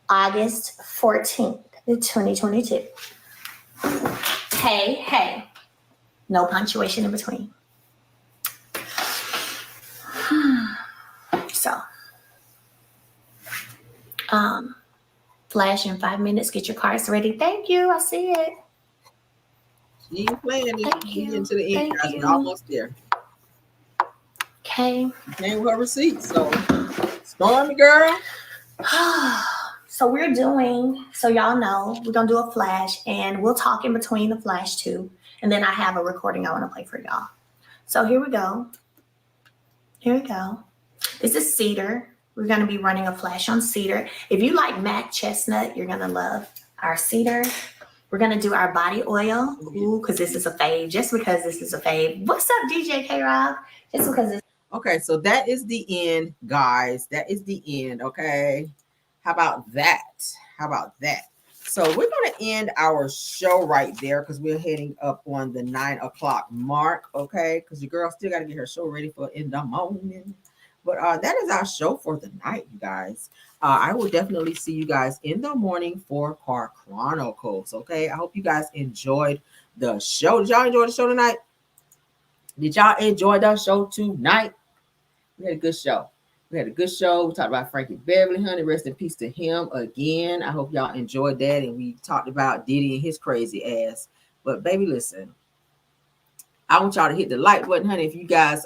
August 14th, 2022. Hey. No punctuation in between. So, flash in 5 minutes. Get your cards ready. Thank you. I see it. She ain't playing it. Thank you. Into the end, guys. We're almost there. Okay. Came with her receipt. So, Stormy girl. So y'all know, we're going to do a flash and we'll talk in between the flash too. And then I have a recording I want to play for y'all. So here we go. This is Cedar. We're going to be running a flash on Cedar. If you like Mac Chestnut, you're going to love our Cedar. We're going to do our body oil. Ooh, because this is a fave. Just because this is a fave. What's up, DJ K-Rob? Just because it's... Okay, so that is the end, guys. That is the end, okay? How about that? So we're going to end our show right there because we're heading up on the 9 o'clock mark, okay? Because your girl still got to get her show ready for in the morning. But that is our show for the night, you guys. I will definitely see you guys in the morning for Car Chronicles, okay? I hope you guys enjoyed the show. Did y'all enjoy the show tonight? We had a good show. We had a good show. We talked about Frankie Beverly, honey. Rest in peace to him again. I hope y'all enjoyed that. And we talked about Diddy and his crazy ass. But baby, listen, I want y'all to hit the like button, honey. If you guys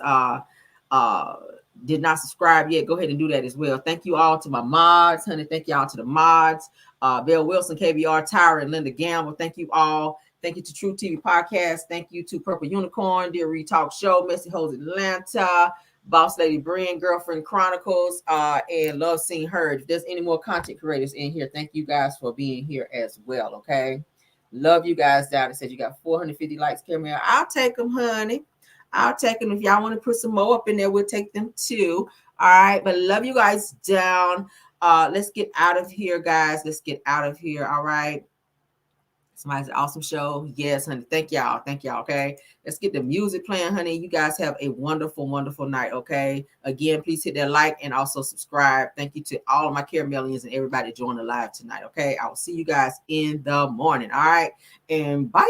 did not subscribe yet, go ahead and do that as well. Thank you all to my mods, honey. Thank y'all to the mods. Bill Wilson, KBR, Tyra, and Linda Gamble. Thank you all. Thank you to True TV Podcast. Thank you to Purple Unicorn, Dear Reed Talk Show, Messy Hoes Atlanta, Boss Lady Brian, Girlfriend Chronicles, and Love Seen Heard. If there's any more content creators in here, thank you guys for being here as well, okay? Love you guys down. It says you got 450 likes, Camille. I'll take them, honey. I'll take them. If y'all want to put some more up in there, we'll take them too. All right, but love you guys down. Let's get out of here, guys. Let's get out of here, all right? Somebody's an awesome show. Yes, honey. Thank y'all. Thank y'all. Okay. Let's get the music playing, honey. You guys have a wonderful, wonderful night. Okay. Again, please hit that like and also subscribe. Thank you to all of my Caramelians and everybody joining the live tonight. Okay. I will see you guys in the morning. All right. And bye.